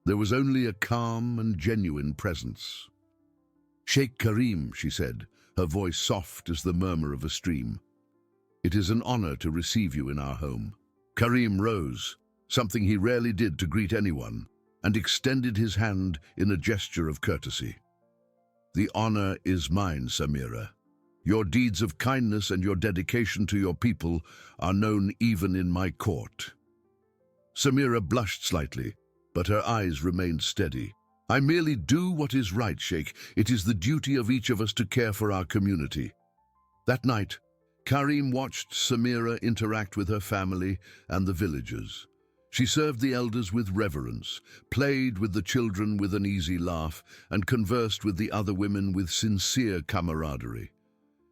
There was only a calm and genuine presence. "Sheikh Karim," she said, her voice soft as the murmur of a stream. "It is an honor to receive you in our home." Karim rose, something he rarely did to greet anyone, and extended his hand in a gesture of courtesy. "The honor is mine, Samira. Your deeds of kindness and your dedication to your people are known even in my court." Samira blushed slightly, but her eyes remained steady. "I merely do what is right, Sheikh. It is the duty of each of us to care for our community." That night, Karim watched Samira interact with her family and the villagers. She served the elders with reverence, played with the children with an easy laugh, and conversed with the other women with sincere camaraderie.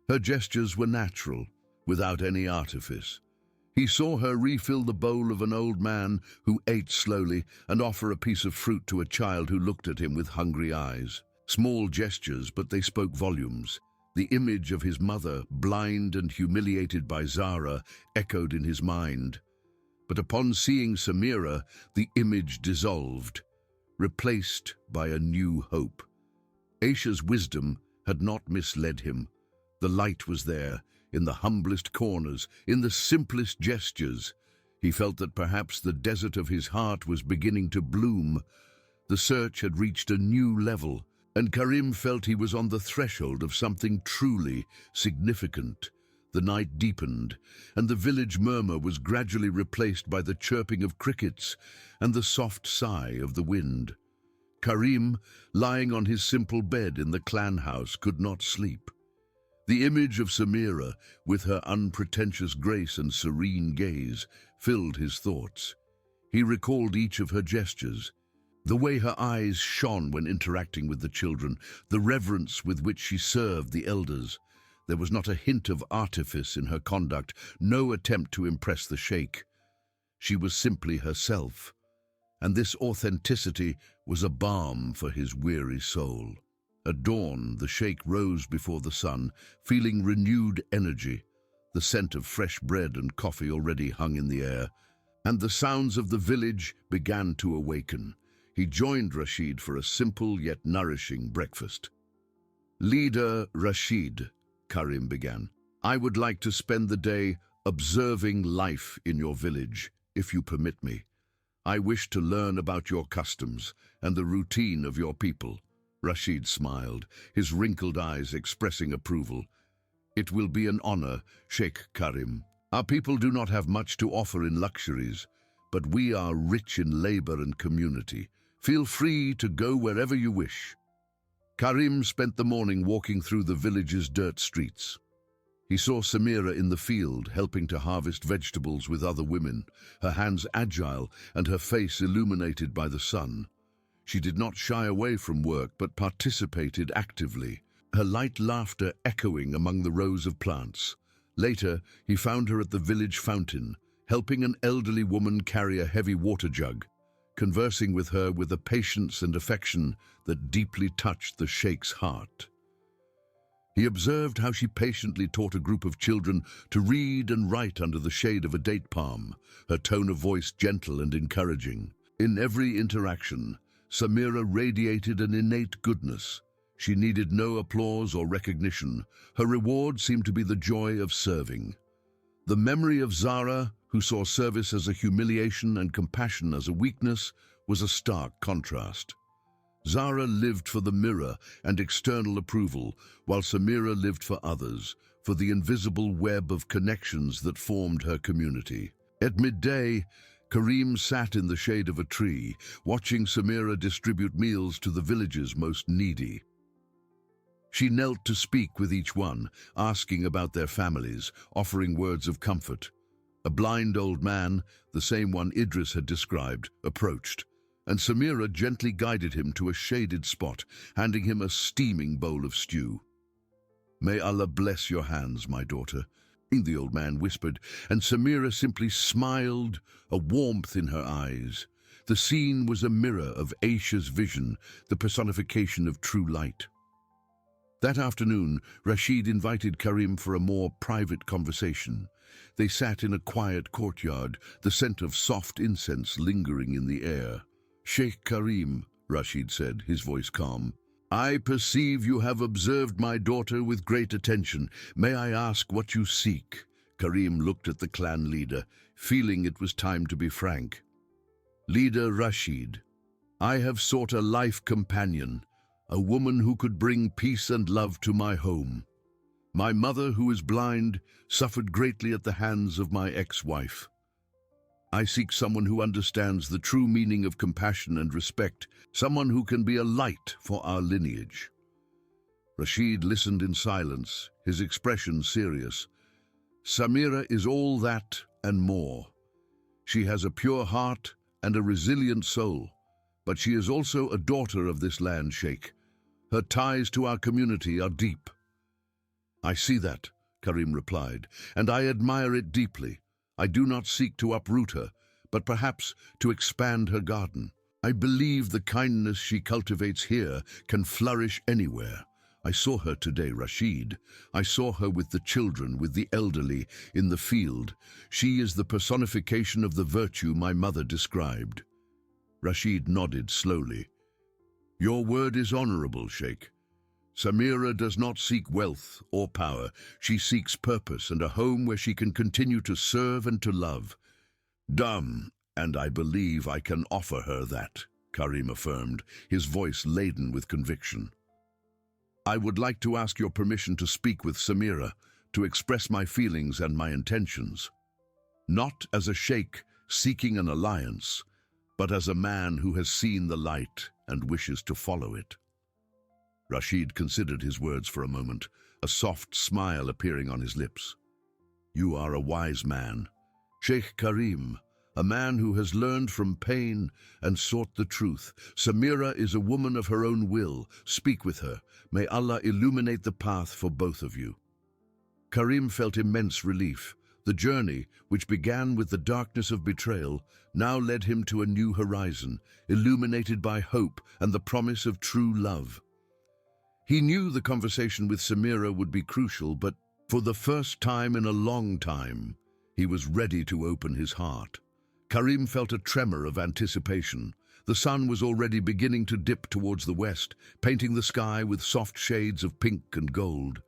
Her gestures were natural, without any artifice. He saw her refill the bowl of an old man who ate slowly and offer a piece of fruit to a child who looked at him with hungry eyes. Small gestures, but they spoke volumes. The image of his mother, blind and humiliated by Zara, echoed in his mind. But upon seeing Samira, the image dissolved, replaced by a new hope. Aisha's wisdom had not misled him. The light was there, in the humblest corners, in the simplest gestures. He felt that perhaps the desert of his heart was beginning to bloom. The search had reached a new level, and Karim felt he was on the threshold of something truly significant. The night deepened, and the village murmur was gradually replaced by the chirping of crickets and the soft sigh of the wind. Karim, lying on his simple bed in the clan house, could not sleep. The image of Samira, with her unpretentious grace and serene gaze, filled his thoughts. He recalled each of her gestures, the way her eyes shone when interacting with the children, the reverence with which she served the elders. There was not a hint of artifice in her conduct, no attempt to impress the sheikh. She was simply herself, and this authenticity was a balm for his weary soul. At dawn, the sheikh rose before the sun, feeling renewed energy. The scent of fresh bread and coffee already hung in the air, and the sounds of the village began to awaken. He joined Rashid for a simple yet nourishing breakfast. "Leader Rashid," Karim began, "I would like to spend the day observing life in your village, if you permit me. I wish to learn about your customs and the routine of your people. Rashid smiled, his wrinkled eyes expressing approval. It will be an honor, Sheikh Karim. Our people do not have much to offer in luxuries, but we are rich in labor and community. Feel free to go wherever you wish. Karim spent the morning walking through the village's dirt streets. He saw Samira in the field, helping to harvest vegetables with other women, her hands agile and her face illuminated by the sun. She did not shy away from work, but participated actively, her light laughter echoing among the rows of plants. Later, he found her at the village fountain, helping an elderly woman carry a heavy water jug, conversing with her with a patience and affection that deeply touched the sheikh's heart. He observed how she patiently taught a group of children to read and write under the shade of a date palm, her tone of voice gentle and encouraging. In every interaction, Samira radiated an innate goodness. She needed no applause or recognition. Her reward seemed to be the joy of serving. The memory of Zara, who saw service as a humiliation and compassion as a weakness, was a stark contrast. Zara lived for the mirror and external approval, while Samira lived for others, for the invisible web of connections that formed her community. At midday, Karim sat in the shade of a tree, watching Samira distribute meals to the village's most needy. She knelt to speak with each one, asking about their families, offering words of comfort. A blind old man, the same one Idris had described, approached, and Samira gently guided him to a shaded spot, handing him a steaming bowl of stew. "May Allah bless your hands, my daughter," the old man whispered, and Samira simply smiled, a warmth in her eyes. The scene was a mirror of Aisha's vision, the personification of true light. That afternoon, Rashid invited Karim for a more private conversation. They sat in a quiet courtyard, the scent of soft incense lingering in the air. "Sheikh Karim," Rashid said, his voice calm, "I perceive you have observed my daughter with great attention. May I ask what you seek?" Karim looked at the clan leader, feeling it was time to be frank. "Leader Rashid, I have sought a life companion, a woman who could bring peace and love to my home. My mother, who is blind, suffered greatly at the hands of my ex-wife. I seek someone who understands the true meaning of compassion and respect, someone who can be a light for our lineage." Rashid listened in silence, his expression serious. "Samira is all that and more. She has a pure heart and a resilient soul, but she is also a daughter of this land, Sheikh. Her ties to our community are deep." "I see that," Karim replied, "and I admire it deeply. I do not seek to uproot her, but perhaps to expand her garden. I believe the kindness she cultivates here can flourish anywhere. I saw her today, Rashid. I saw her with the children, with the elderly, in the field. She is the personification of the virtue my mother described." Rashid nodded slowly. "Your word is honorable, Sheikh. Samira does not seek wealth or power. She seeks purpose and a home where she can continue to serve and to love. And I believe I can offer her that," Karim affirmed, his voice laden with conviction. "I would like to ask your permission to speak with Samira, to express my feelings and my intentions. Not as a sheikh seeking an alliance, but as a man who has seen the light and wishes to follow it." Rashid considered his words for a moment, a soft smile appearing on his lips. "You are a wise man, Sheikh Karim, a man who has learned from pain and sought the truth. Samira is a woman of her own will. Speak with her. May Allah illuminate the path for both of you." Karim felt immense relief. The journey, which began with the darkness of betrayal, now led him to a new horizon, illuminated by hope and the promise of true love. He knew the conversation with Samira would be crucial, but for the first time in a long time, he was ready to open his heart. Karim felt a tremor of anticipation. The sun was already beginning to dip towards the west, painting the sky with soft shades of pink and gold.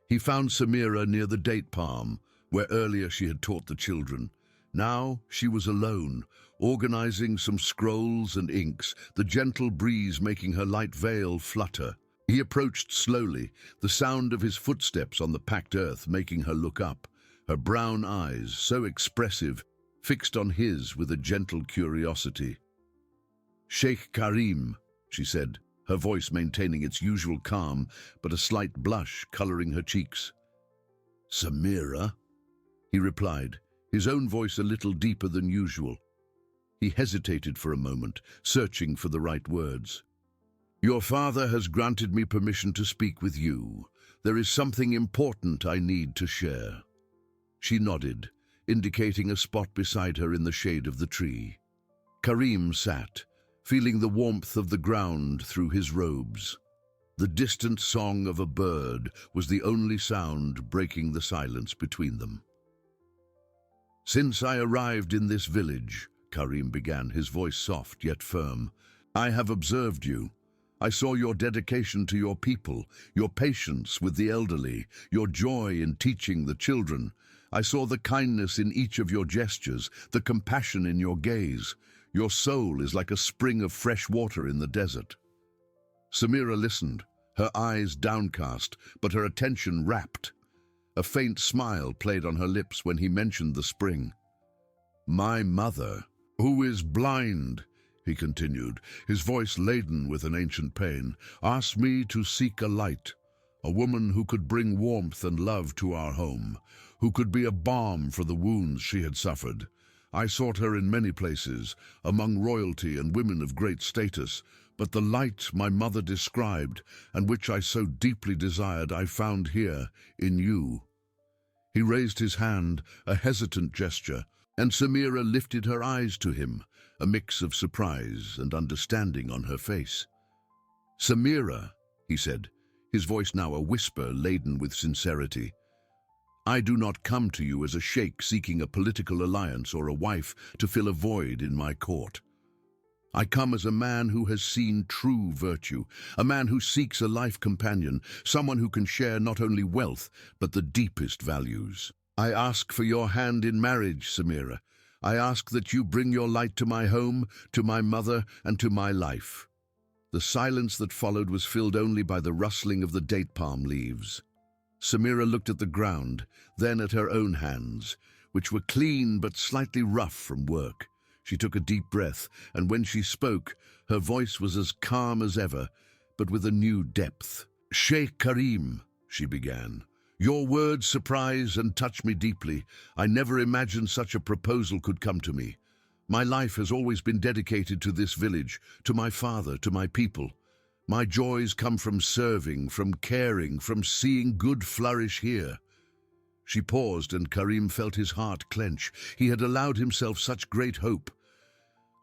He found Samira near the date palm, where earlier she had taught the children. Now she was alone, organizing some scrolls and inks, the gentle breeze making her light veil flutter. He approached slowly, the sound of his footsteps on the packed earth making her look up, her brown eyes, so expressive, fixed on his with a gentle curiosity. "Sheikh Karim," she said, her voice maintaining its usual calm, but a slight blush coloring her cheeks. "Samira?" he replied, his own voice a little deeper than usual. He hesitated for a moment, searching for the right words. "Your father has granted me permission to speak with you. There is something important I need to share." She nodded, indicating a spot beside her in the shade of the tree. Karim sat, feeling the warmth of the ground through his robes. The distant song of a bird was the only sound breaking the silence between them. "Since I arrived in this village," Karim began, his voice soft yet firm, "I have observed you. I saw your dedication to your people, your patience with the elderly, your joy in teaching the children. I saw the kindness in each of your gestures, the compassion in your gaze. Your soul is like a spring of fresh water in the desert." Samira listened, her eyes downcast, but her attention rapt. A faint smile played on her lips when he mentioned the spring. "My mother, who is blind," he continued, his voice laden with an ancient pain, "asked me to seek a light, a woman who could bring warmth and love to our home, who could be a balm for the wounds she had suffered. I sought her in many places, among royalty and women of great status, but the light my mother described, and which I so deeply desired, I found here, in you." He raised his hand, a hesitant gesture, and Samira lifted her eyes to him, a mix of surprise and understanding on her face. "Samira," he said, his voice now a whisper laden with sincerity, "I do not come to you as a sheikh seeking a political alliance or a wife to fill a void in my court. I come as a man who has seen true virtue, a man who seeks a life companion, someone who can share not only wealth, but the deepest values. I ask for your hand in marriage, Samira. I ask that you bring your light to my home, to my mother, and to my life." The silence that followed was filled only by the rustling of the date palm leaves. Samira looked at the ground, then at her own hands, which were clean but slightly rough from work. She took a deep breath, and when she spoke, her voice was as calm as ever, but with a new depth. "Sheikh Karim," she began, "your words surprise and touch me deeply. I never imagined such a proposal could come to me. My life has always been dedicated to this village, to my father, to my people. My joys come from serving, from caring, from seeing good flourish here." She paused, and Karim felt his heart clench. He had allowed himself such great hope.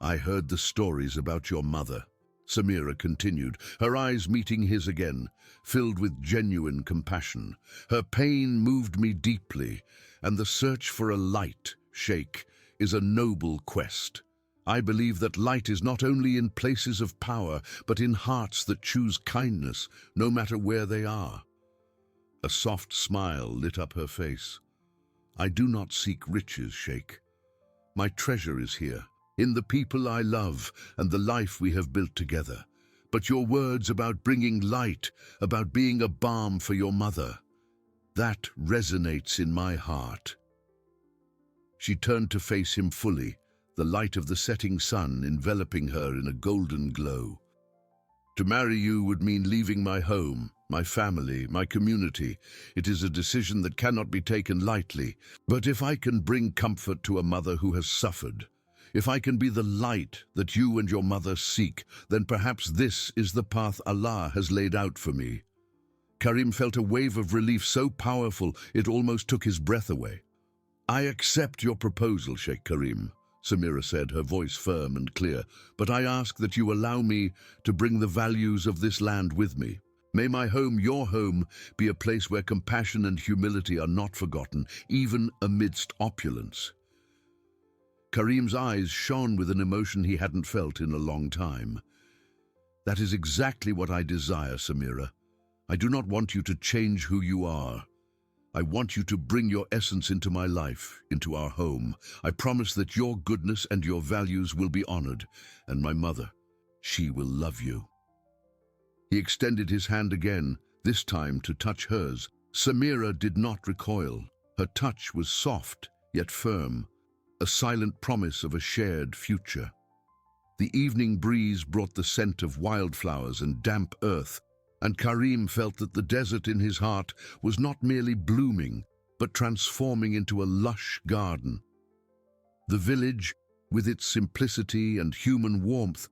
"I heard the stories about your mother," Samira continued, her eyes meeting his again, filled with genuine compassion. "Her pain moved me deeply, and the search for a light, Sheikh, is a noble quest. I believe that light is not only in places of power, but in hearts that choose kindness, no matter where they are." A soft smile lit up her face. "I do not seek riches, Sheikh. My treasure is here, in the people I love and the life we have built together. But your words about bringing light, about being a balm for your mother, that resonates in my heart." She turned to face him fully, the light of the setting sun enveloping her in a golden glow. "To marry you would mean leaving my home, my family, my community. It is a decision that cannot be taken lightly. But if I can bring comfort to a mother who has suffered, if I can be the light that you and your mother seek, then perhaps this is the path Allah has laid out for me." Karim felt a wave of relief so powerful it almost took his breath away. "I accept your proposal, Sheikh Karim," Samira said, her voice firm and clear, "but I ask that you allow me to bring the values of this land with me. May my home, your home, be a place where compassion and humility are not forgotten, even amidst opulence." Karim's eyes shone with an emotion he hadn't felt in a long time. "That is exactly what I desire, Samira. I do not want you to change who you are. I want you to bring your essence into my life, into our home. I promise that your goodness and your values will be honored, and my mother, she will love you." He extended his hand again, this time to touch hers. Samira did not recoil. Her touch was soft, yet firm, a silent promise of a shared future. The evening breeze brought the scent of wildflowers and damp earth, and Karim felt that the desert in his heart was not merely blooming, but transforming into a lush garden. The village, with its simplicity and human warmth,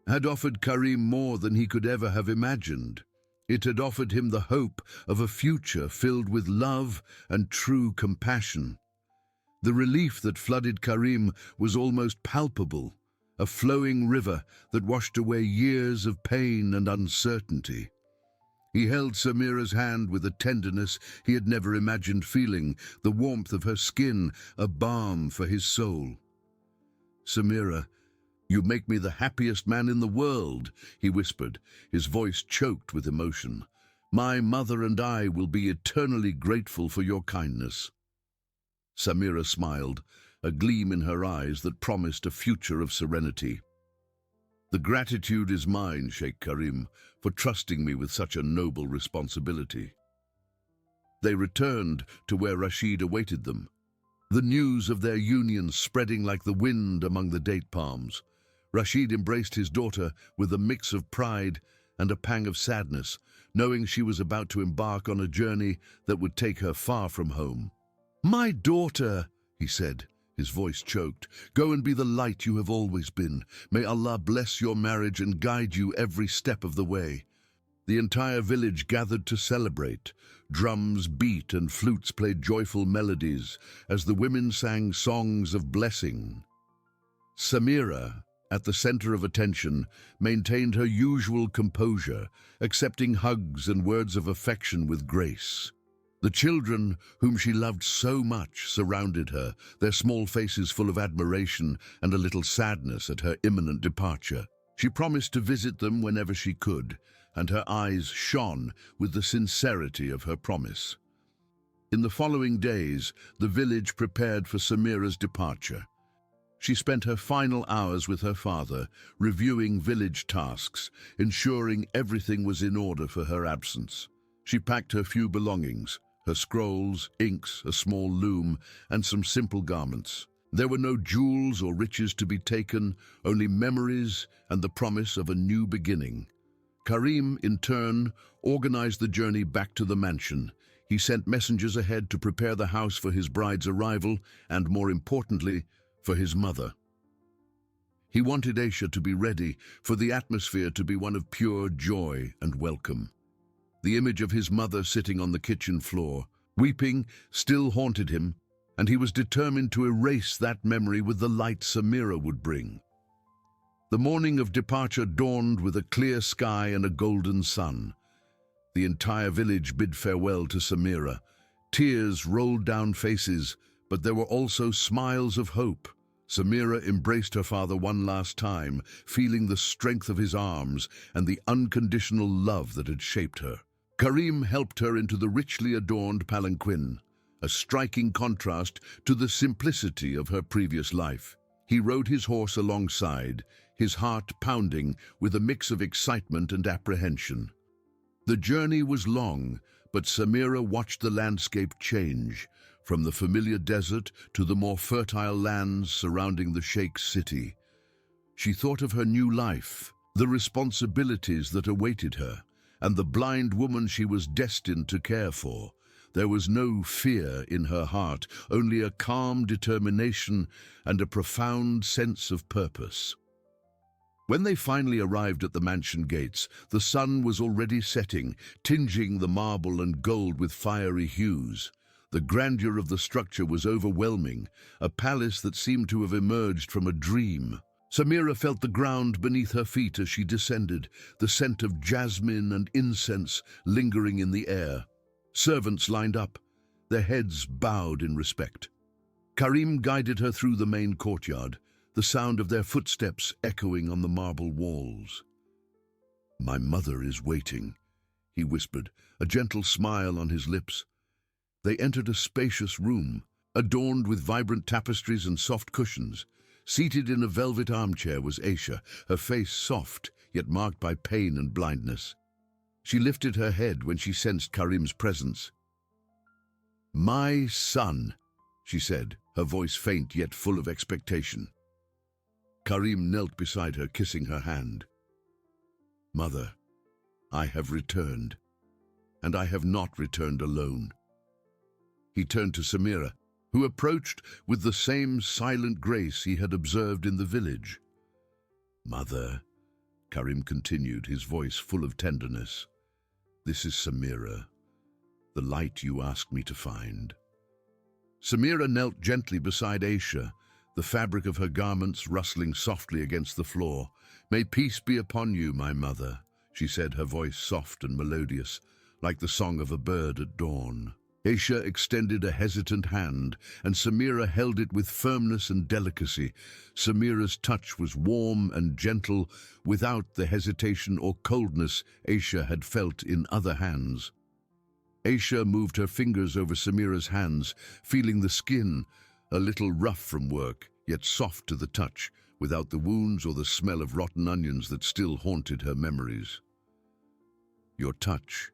had offered Karim more than he could ever have imagined. It had offered him the hope of a future filled with love and true compassion. The relief that flooded Karim was almost palpable, a flowing river that washed away years of pain and uncertainty. He held Samira's hand with a tenderness he had never imagined feeling, the warmth of her skin, a balm for his soul. "Samira, you make me the happiest man in the world," he whispered, his voice choked with emotion. "My mother and I will be eternally grateful for your kindness." Samira smiled, a gleam in her eyes that promised a future of serenity. "The gratitude is mine, Sheikh Karim, for trusting me with such a noble responsibility." They returned to where Rashid awaited them, the news of their union spreading like the wind among the date palms. Rashid embraced his daughter with a mix of pride and a pang of sadness, knowing she was about to embark on a journey that would take her far from home. "My daughter," he said, his voice choked, "go and be the light you have always been. May Allah bless your marriage and guide you every step of the way." The entire village gathered to celebrate. Drums beat and flutes played joyful melodies as the women sang songs of blessing. Samira, at the center of attention, maintained her usual composure, accepting hugs and words of affection with grace. The children, whom she loved so much, surrounded her, their small faces full of admiration and a little sadness at her imminent departure. She promised to visit them whenever she could, and her eyes shone with the sincerity of her promise. In the following days, the village prepared for Samira's departure. She spent her final hours with her father, reviewing village tasks, ensuring everything was in order for her absence. She packed her few belongings, her scrolls, inks, a small loom, and some simple garments. There were no jewels or riches to be taken, only memories and the promise of a new beginning. Karim, in turn, organized the journey back to the mansion. He sent messengers ahead to prepare the house for his bride's arrival and, more importantly, for his mother. He wanted Aisha to be ready, for the atmosphere to be one of pure joy and welcome. The image of his mother sitting on the kitchen floor, weeping, still haunted him, and he was determined to erase that memory with the light Samira would bring. The morning of departure dawned with a clear sky and a golden sun. The entire village bid farewell to Samira. Tears rolled down faces, but there were also smiles of hope. Samira embraced her father one last time, feeling the strength of his arms and the unconditional love that had shaped her. Karim helped her into the richly adorned palanquin, a striking contrast to the simplicity of her previous life. He rode his horse alongside, his heart pounding with a mix of excitement and apprehension. The journey was long, but Samira watched the landscape change, from the familiar desert to the more fertile lands surrounding the Sheikh's city. She thought of her new life, the responsibilities that awaited her, and the blind woman she was destined to care for. There was no fear in her heart, only a calm determination and a profound sense of purpose. When they finally arrived at the mansion gates, the sun was already setting, tinging the marble and gold with fiery hues. The grandeur of the structure was overwhelming, a palace that seemed to have emerged from a dream. Samira felt the ground beneath her feet as she descended, the scent of jasmine and incense lingering in the air. Servants lined up, their heads bowed in respect. Karim guided her through the main courtyard, the sound of their footsteps echoing on the marble walls. "My mother is waiting," he whispered, a gentle smile on his lips. They entered a spacious room, adorned with vibrant tapestries and soft cushions. Seated in a velvet armchair was Aisha, her face soft, yet marked by pain and blindness. She lifted her head when she sensed Karim's presence. "My son," she said, her voice faint yet full of expectation. Karim knelt beside her, kissing her hand. "Mother, I have returned, and I have not returned alone." He turned to Samira, who approached with the same silent grace he had observed in the village. "Mother," Karim continued, his voice full of tenderness, "this is Samira, the light you asked me to find." Samira knelt gently beside Aisha, the fabric of her garments rustling softly against the floor. "May peace be upon you, my mother," she said, her voice soft and melodious, like the song of a bird at dawn. Aisha extended a hesitant hand, and Samira held it with firmness and delicacy. Samira's touch was warm and gentle, without the hesitation or coldness Aisha had felt in other hands. Aisha moved her fingers over Samira's hands, feeling the skin, a little rough from work, yet soft to the touch, without the wounds or the smell of rotten onions that still haunted her memories. "Your touch,"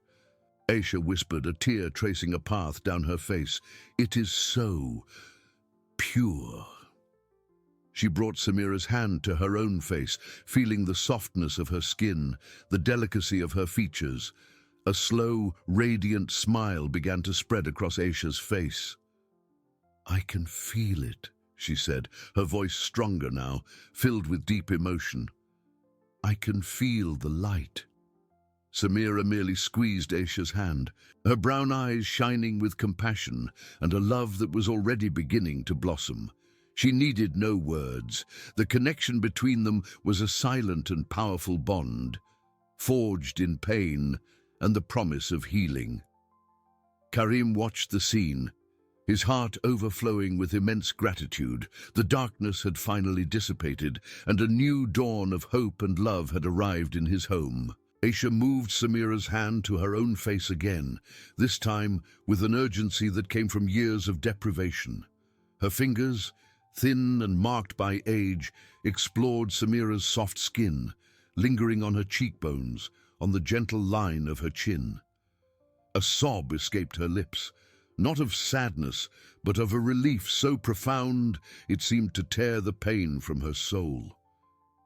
Aisha whispered, a tear tracing a path down her face. "It is so pure." She brought Samira's hand to her own face, feeling the softness of her skin, the delicacy of her features. A slow, radiant smile began to spread across Aisha's face. "I can feel it," she said, her voice stronger now, filled with deep emotion. "I can feel the light." Samira merely squeezed Aisha's hand, her brown eyes shining with compassion and a love that was already beginning to blossom. She needed no words. The connection between them was a silent and powerful bond, forged in pain and the promise of healing. Karim watched the scene, his heart overflowing with immense gratitude. The darkness had finally dissipated, and a new dawn of hope and love had arrived in his home. Aisha moved Samira's hand to her own face again, this time with an urgency that came from years of deprivation. Her fingers, thin and marked by age, explored Samira's soft skin, lingering on her cheekbones, on the gentle line of her chin. A sob escaped her lips, not of sadness, but of a relief so profound it seemed to tear the pain from her soul.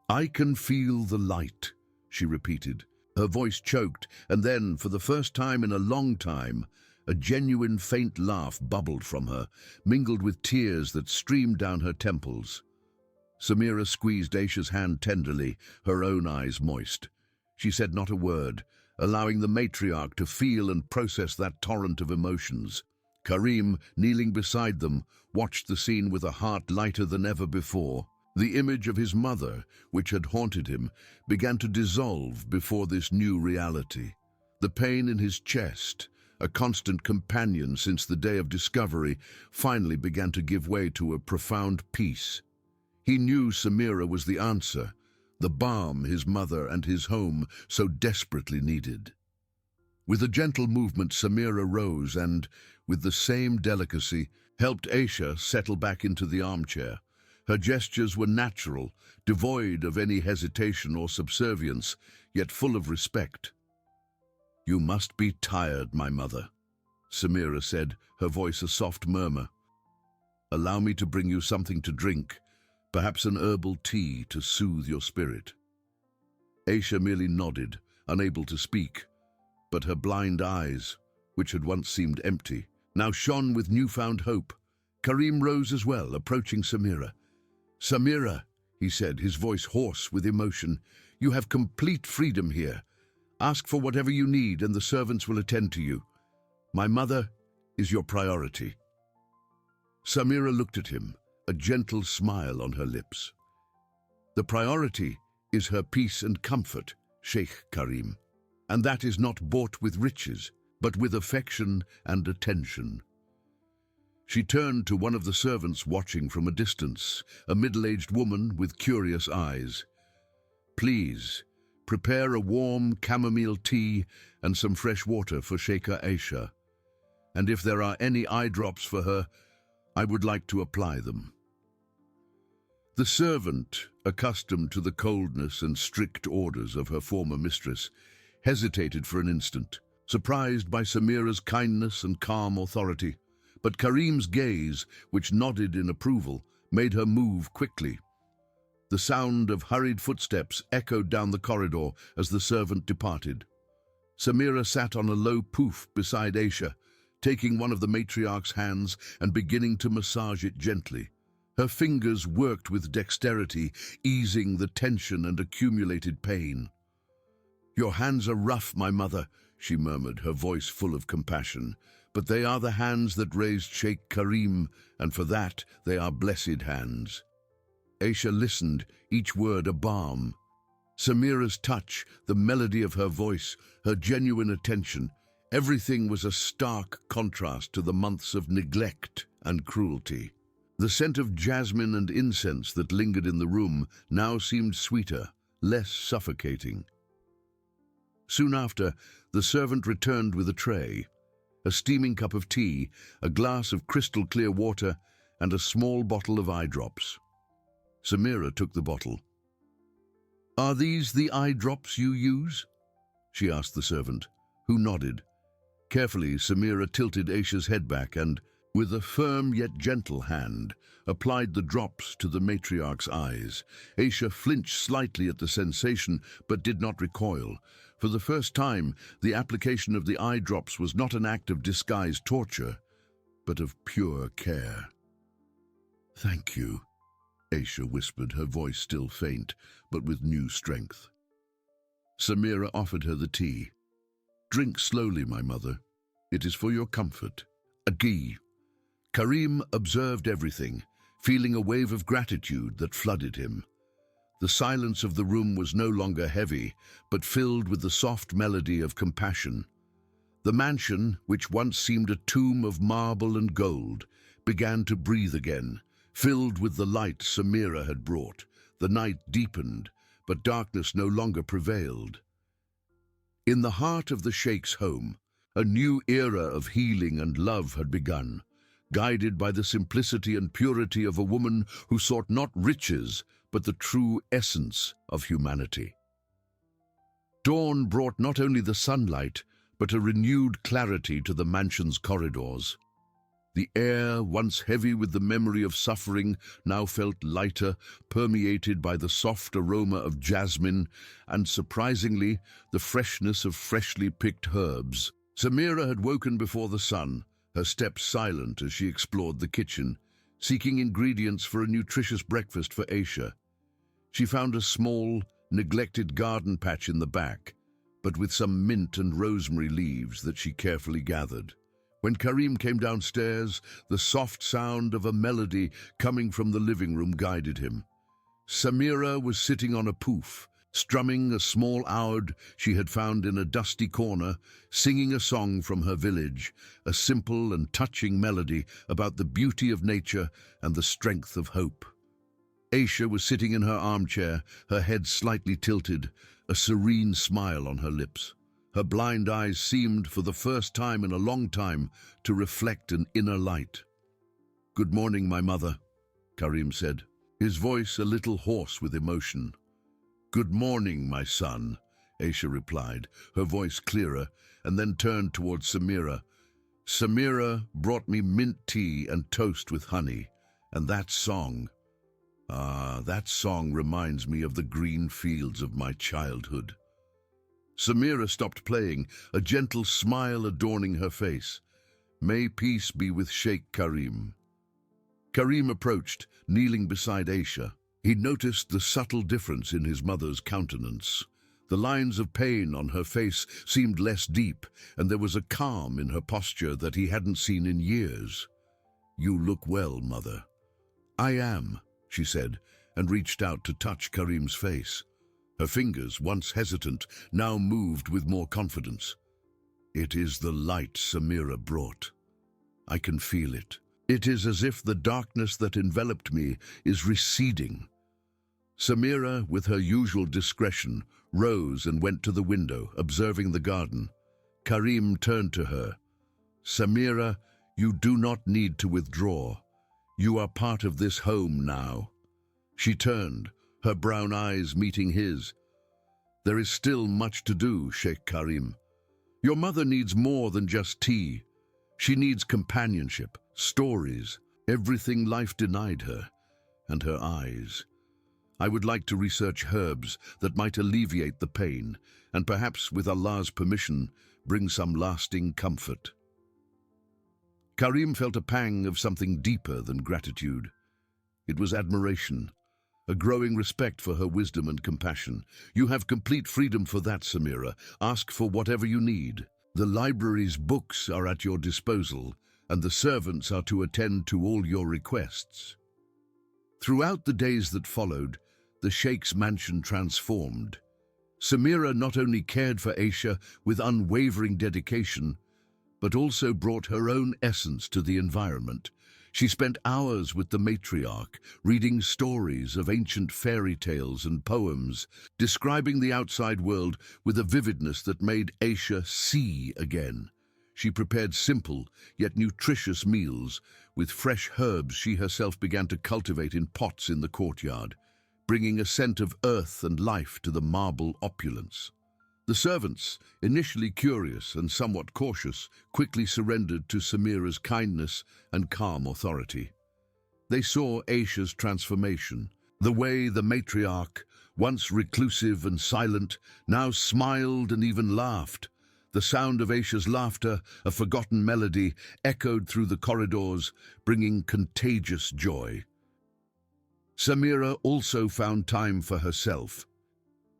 "I can feel the light," she repeated. Her voice choked, and then, for the first time in a long time, a genuine faint laugh bubbled from her, mingled with tears that streamed down her temples. Samira squeezed Aisha's hand tenderly, her own eyes moist. She said not a word, allowing the matriarch to feel and process that torrent of emotions. Karim, kneeling beside them, watched the scene with a heart lighter than ever before. The image of his mother, which had haunted him, began to dissolve before this new reality. The pain in his chest, a constant companion since the day of discovery, finally began to give way to a profound peace. He knew Samira was the answer, the balm his mother and his home so desperately needed. With a gentle movement, Samira rose and, with the same delicacy, helped Aisha settle back into the armchair. Her gestures were natural, devoid of any hesitation or subservience, yet full of respect. "You must be tired, my mother," Samira said, her voice a soft murmur. "Allow me to bring you something to drink, perhaps an herbal tea to soothe your spirit." Aisha merely nodded, unable to speak, but her blind eyes, which had once seemed empty, now shone with newfound hope. Karim rose as well, approaching Samira. "Samira," he said, his voice hoarse with emotion, "you have complete freedom here. Ask for whatever you need and the servants will attend to you. My mother is your priority." Samira looked at him, a gentle smile on her lips. "The priority is her peace and comfort, Sheikh Karim, and that is not bought with riches, but with affection and attention." She turned to one of the servants watching from a distance, a middle-aged woman with curious eyes. "Please, prepare a warm chamomile tea and some fresh water for Sheikha Aisha." and if there are any eye drops for her, I would like to apply them." The servant, accustomed to the coldness and strict orders of her former mistress, hesitated for an instant, surprised by Samira's kindness and calm authority. But Karim's gaze, which nodded in approval, made her move quickly. The sound of hurried footsteps echoed down the corridor as the servant departed. Samira sat on a low pouf beside Aisha, taking one of the matriarch's hands and beginning to massage it gently. Her fingers worked with dexterity, easing the tension and accumulated pain. "Your hands are rough, my mother," she murmured, her voice full of compassion. "But they are the hands that raised Sheikh Karim, and for that they are blessed hands." Aisha listened, each word a balm. Samira's touch, the melody of her voice, her genuine attention, everything was a stark contrast to the months of neglect and cruelty. The scent of jasmine and incense that lingered in the room now seemed sweeter, less suffocating. Soon after, the servant returned with a tray, a steaming cup of tea, a glass of crystal-clear water, and a small bottle of eye drops. Samira took the bottle. "Are these the eye drops you use?" she asked the servant, who nodded. Carefully, Samira tilted Aisha's head back and, with a firm yet gentle hand, applied the drops to the matriarch's eyes. Aisha flinched slightly at the sensation, but did not recoil. For the first time, the application of the eye drops was not an act of disguised torture, but of pure care. "Thank you," Aisha whispered, her voice still faint, but with new strength. Samira offered her the tea. "Drink slowly, my mother. It is for your comfort. A ghee." Karim observed everything, feeling a wave of gratitude that flooded him. The silence of the room was no longer heavy, but filled with the soft melody of compassion. The mansion, which once seemed a tomb of marble and gold, began to breathe again, filled with the light Samira had brought. The night deepened, but darkness no longer prevailed. In the heart of the Sheikh's home, a new era of healing and love had begun, guided by the simplicity and purity of a woman who sought not riches, but the true essence of humanity. Dawn brought not only the sunlight, but a renewed clarity to the mansion's corridors. The air, once heavy with the memory of suffering, now felt lighter, permeated by the soft aroma of jasmine and, surprisingly, the freshness of freshly picked herbs. Samira had woken before the sun, her steps silent as she explored the kitchen, seeking ingredients for a nutritious breakfast for Aisha. She found a small, neglected garden patch in the back, but with some mint and rosemary leaves that she carefully gathered. When Karim came downstairs, the soft sound of a melody coming from the living room guided him. Samira was sitting on a pouf, strumming a small oud she had found in a dusty corner, singing a song from her village, a simple and touching melody about the beauty of nature and the strength of hope. Aisha was sitting in her armchair, her head slightly tilted, a serene smile on her lips. Her blind eyes seemed, for the first time in a long time, to reflect an inner light. "Good morning, my mother," Karim said, his voice a little hoarse with emotion. "Good morning, my son," Aisha replied, her voice clearer, and then turned towards Samira. "Samira brought me mint tea and toast with honey, and that song reminds me of the green fields of my childhood." Samira stopped playing, a gentle smile adorning her face. "May peace be with Sheikh Karim." Karim approached, kneeling beside Aisha. He noticed the subtle difference in his mother's countenance. The lines of pain on her face seemed less deep, and there was a calm in her posture that he hadn't seen in years. "You look well, mother." "I am," she said, and reached out to touch Karim's face. Her fingers, once hesitant, now moved with more confidence. "It is the light Samira brought. I can feel it. It is as if the darkness that enveloped me is receding." Samira, with her usual discretion, rose and went to the window, observing the garden. Karim turned to her. "Samira, you do not need to withdraw. You are part of this home now." She turned, her brown eyes meeting his. "There is still much to do, Sheikh Karim. Your mother needs more than just tea. She needs companionship, stories, everything life denied her, and her eyes. I would like to research herbs that might alleviate the pain, and perhaps, with Allah's permission, bring some lasting comfort." Karim felt a pang of something deeper than gratitude. It was admiration, a growing respect for her wisdom and compassion. "You have complete freedom for that, Samira. Ask for whatever you need. The library's books are at your disposal, and the servants are to attend to all your requests." Throughout the days that followed, the Sheikh's mansion transformed. Samira not only cared for Aisha with unwavering dedication, but also brought her own essence to the environment. She spent hours with the matriarch, reading stories of ancient fairy tales and poems, describing the outside world with a vividness that made Aisha see again. She prepared simple, yet nutritious meals, with fresh herbs she herself began to cultivate in pots in the courtyard, bringing a scent of earth and life to the marble opulence. The servants, initially curious and somewhat cautious, quickly surrendered to Samira's kindness and calm authority. They saw Aisha's transformation, the way the matriarch, once reclusive and silent, now smiled and even laughed. The sound of Aisha's laughter, a forgotten melody, echoed through the corridors, bringing contagious joy. Samira also found time for herself.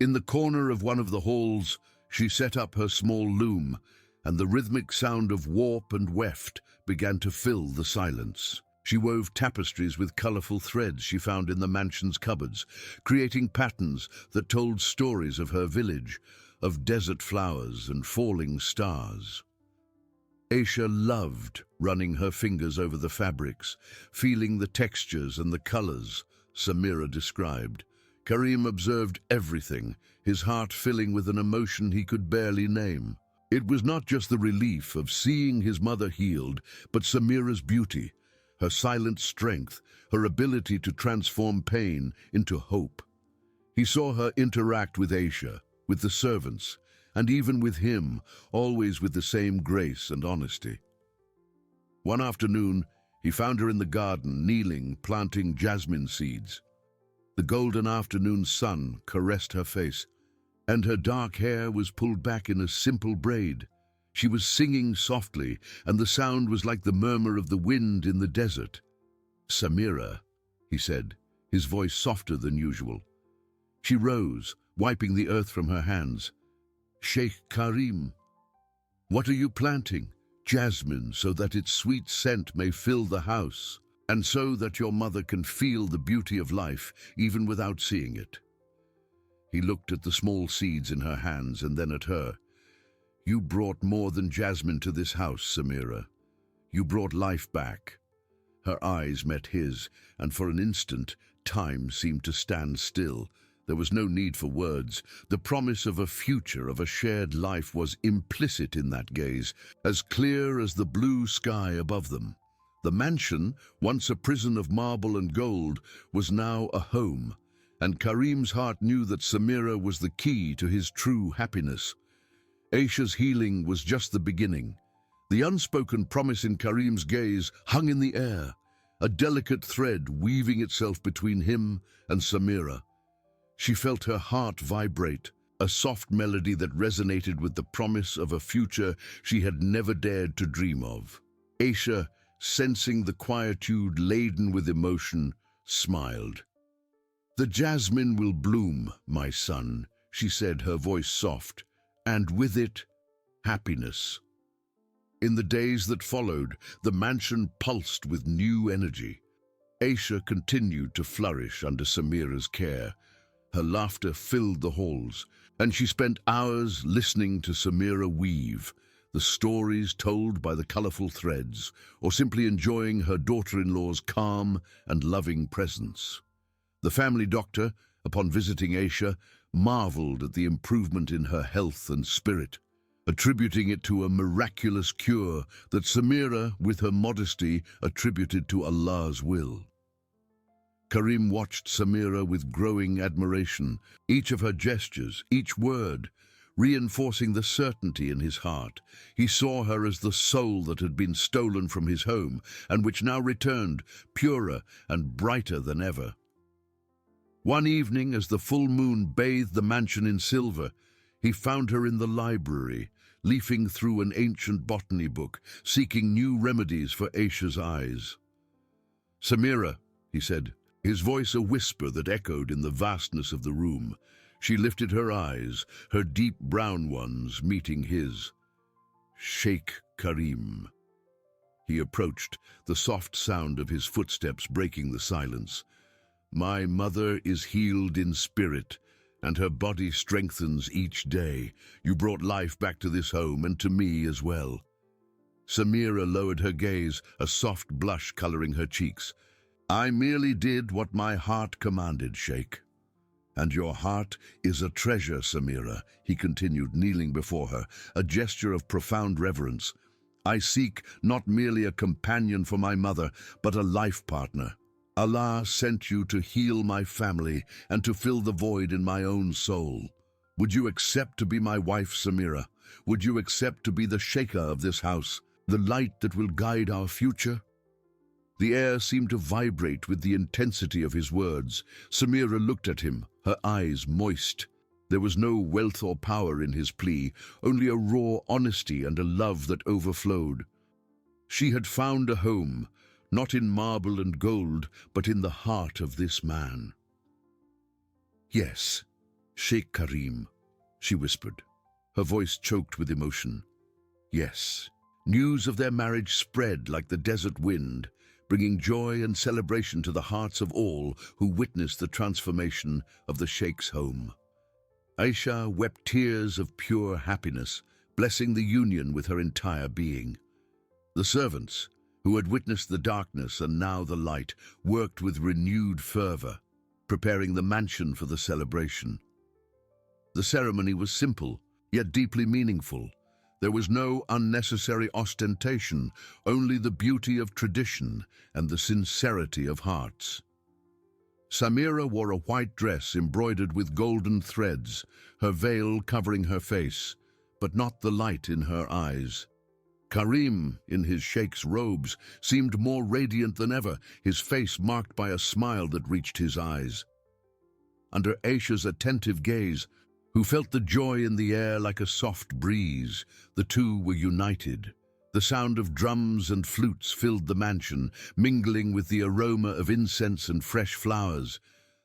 In the corner of one of the halls, she set up her small loom, and the rhythmic sound of warp and weft began to fill the silence. She wove tapestries with colorful threads she found in the mansion's cupboards, creating patterns that told stories of her village, of desert flowers and falling stars. Aisha loved running her fingers over the fabrics, feeling the textures and the colors Samira described. Karim observed everything, his heart filling with an emotion he could barely name. It was not just the relief of seeing his mother healed, but Samira's beauty, her silent strength, her ability to transform pain into hope. He saw her interact with Aisha, with the servants, and even with him, always with the same grace and honesty. One afternoon, he found her in the garden, kneeling, planting jasmine seeds. The golden afternoon sun caressed her face, and her dark hair was pulled back in a simple braid. She was singing softly, and the sound was like the murmur of the wind in the desert. "Samira," he said, his voice softer than usual. She rose, wiping the earth from her hands. "Sheikh Karim, what are you planting?" "Jasmine, so that its sweet scent may fill the house, and so that your mother can feel the beauty of life even without seeing it." He looked at the small seeds in her hands and then at her. "You brought more than jasmine to this house, Samira. You brought life back." Her eyes met his, and for an instant, time seemed to stand still. There was no need for words. The promise of a future, of a shared life, was implicit in that gaze, as clear as the blue sky above them. The mansion, once a prison of marble and gold, was now a home, and Karim's heart knew that Samira was the key to his true happiness. Aisha's healing was just the beginning. The unspoken promise in Karim's gaze hung in the air, a delicate thread weaving itself between him and Samira. She felt her heart vibrate, a soft melody that resonated with the promise of a future she had never dared to dream of. Aisha, sensing the quietude laden with emotion, smiled. "The jasmine will bloom, my son," she said, her voice soft, "and with it, happiness." In the days that followed, the mansion pulsed with new energy. Aisha continued to flourish under Samira's care. Her laughter filled the halls, and she spent hours listening to Samira weave, the stories told by the colorful threads, or simply enjoying her daughter-in-law's calm and loving presence. The family doctor, upon visiting Aisha, marveled at the improvement in her health and spirit. attributing it to a miraculous cure that Samira, with her modesty, attributed to Allah's will. Karim watched Samira with growing admiration, each of her gestures, each word, reinforcing the certainty in his heart. He saw her as the soul that had been stolen from his home and which now returned, purer and brighter than ever. One evening, as the full moon bathed the mansion in silver, he found her in the library, leafing through an ancient botany book, seeking new remedies for Aisha's eyes. "Samira," he said, his voice a whisper that echoed in the vastness of the room. She lifted her eyes, her deep brown ones meeting his. "Sheikh Karim." He approached, the soft sound of his footsteps breaking the silence. "My mother is healed in spirit, and her body strengthens each day. You brought life back to this home and to me as well." Samira lowered her gaze, a soft blush coloring her cheeks. "I merely did what my heart commanded, Sheikh." "And your heart is a treasure, Samira," he continued, kneeling before her, a gesture of profound reverence. "I seek not merely a companion for my mother, but a life partner. Allah sent you to heal my family and to fill the void in my own soul. Would you accept to be my wife, Samira? Would you accept to be the Sheikha of this house, the light that will guide our future?" The air seemed to vibrate with the intensity of his words. Samira looked at him, her eyes moist. There was no wealth or power in his plea, only a raw honesty and a love that overflowed. She had found a home, not in marble and gold, but in the heart of this man. "Yes, Sheikh Karim," she whispered, her voice choked with emotion. "Yes." News of their marriage spread like the desert wind, bringing joy and celebration to the hearts of all who witnessed the transformation of the Sheikh's home. Aisha wept tears of pure happiness, blessing the union with her entire being. The servants, who had witnessed the darkness and now the light, worked with renewed fervor, preparing the mansion for the celebration. The ceremony was simple, yet deeply meaningful. There was no unnecessary ostentation, only the beauty of tradition and the sincerity of hearts. Samira wore a white dress embroidered with golden threads, her veil covering her face, but not the light in her eyes. Karim, in his sheikh's robes, seemed more radiant than ever, his face marked by a smile that reached his eyes. Under Aisha's attentive gaze, who felt the joy in the air like a soft breeze, the two were united. The sound of drums and flutes filled the mansion, mingling with the aroma of incense and fresh flowers.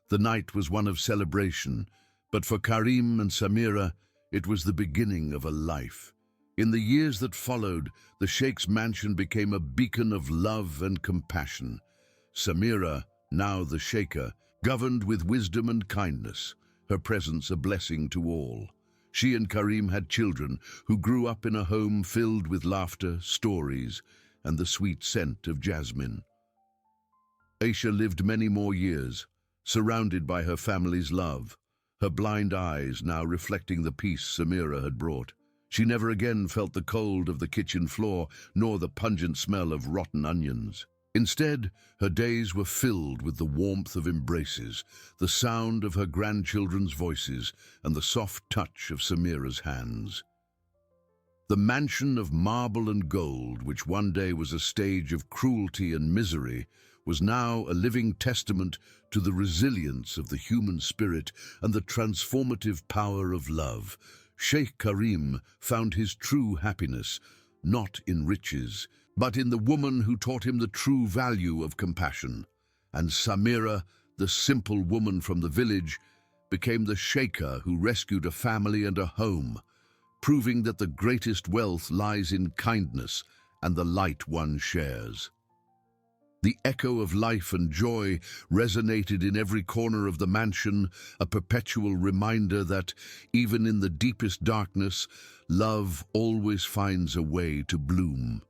The night was one of celebration, but for Karim and Samira, it was the beginning of a life. In the years that followed, the Sheikh's mansion became a beacon of love and compassion. Samira, now the Sheikha, governed with wisdom and kindness, her presence a blessing to all. She and Karim had children who grew up in a home filled with laughter, stories, and the sweet scent of jasmine. Aisha lived many more years, surrounded by her family's love, her blind eyes now reflecting the peace Samira had brought. She never again felt the cold of the kitchen floor, nor the pungent smell of rotten onions. Instead, her days were filled with the warmth of embraces, the sound of her grandchildren's voices, and the soft touch of Samira's hands. The mansion of marble and gold, which one day was a stage of cruelty and misery, was now a living testament to the resilience of the human spirit and the transformative power of love. Sheikh Karim found his true happiness, not in riches, but in the woman who taught him the true value of compassion. And Samira, the simple woman from the village, became the Sheikha who rescued a family and a home, proving that the greatest wealth lies in kindness and the light one shares. The echo of life and joy resonated in every corner of the mansion, a perpetual reminder that, even in the deepest darkness, love always finds a way to bloom.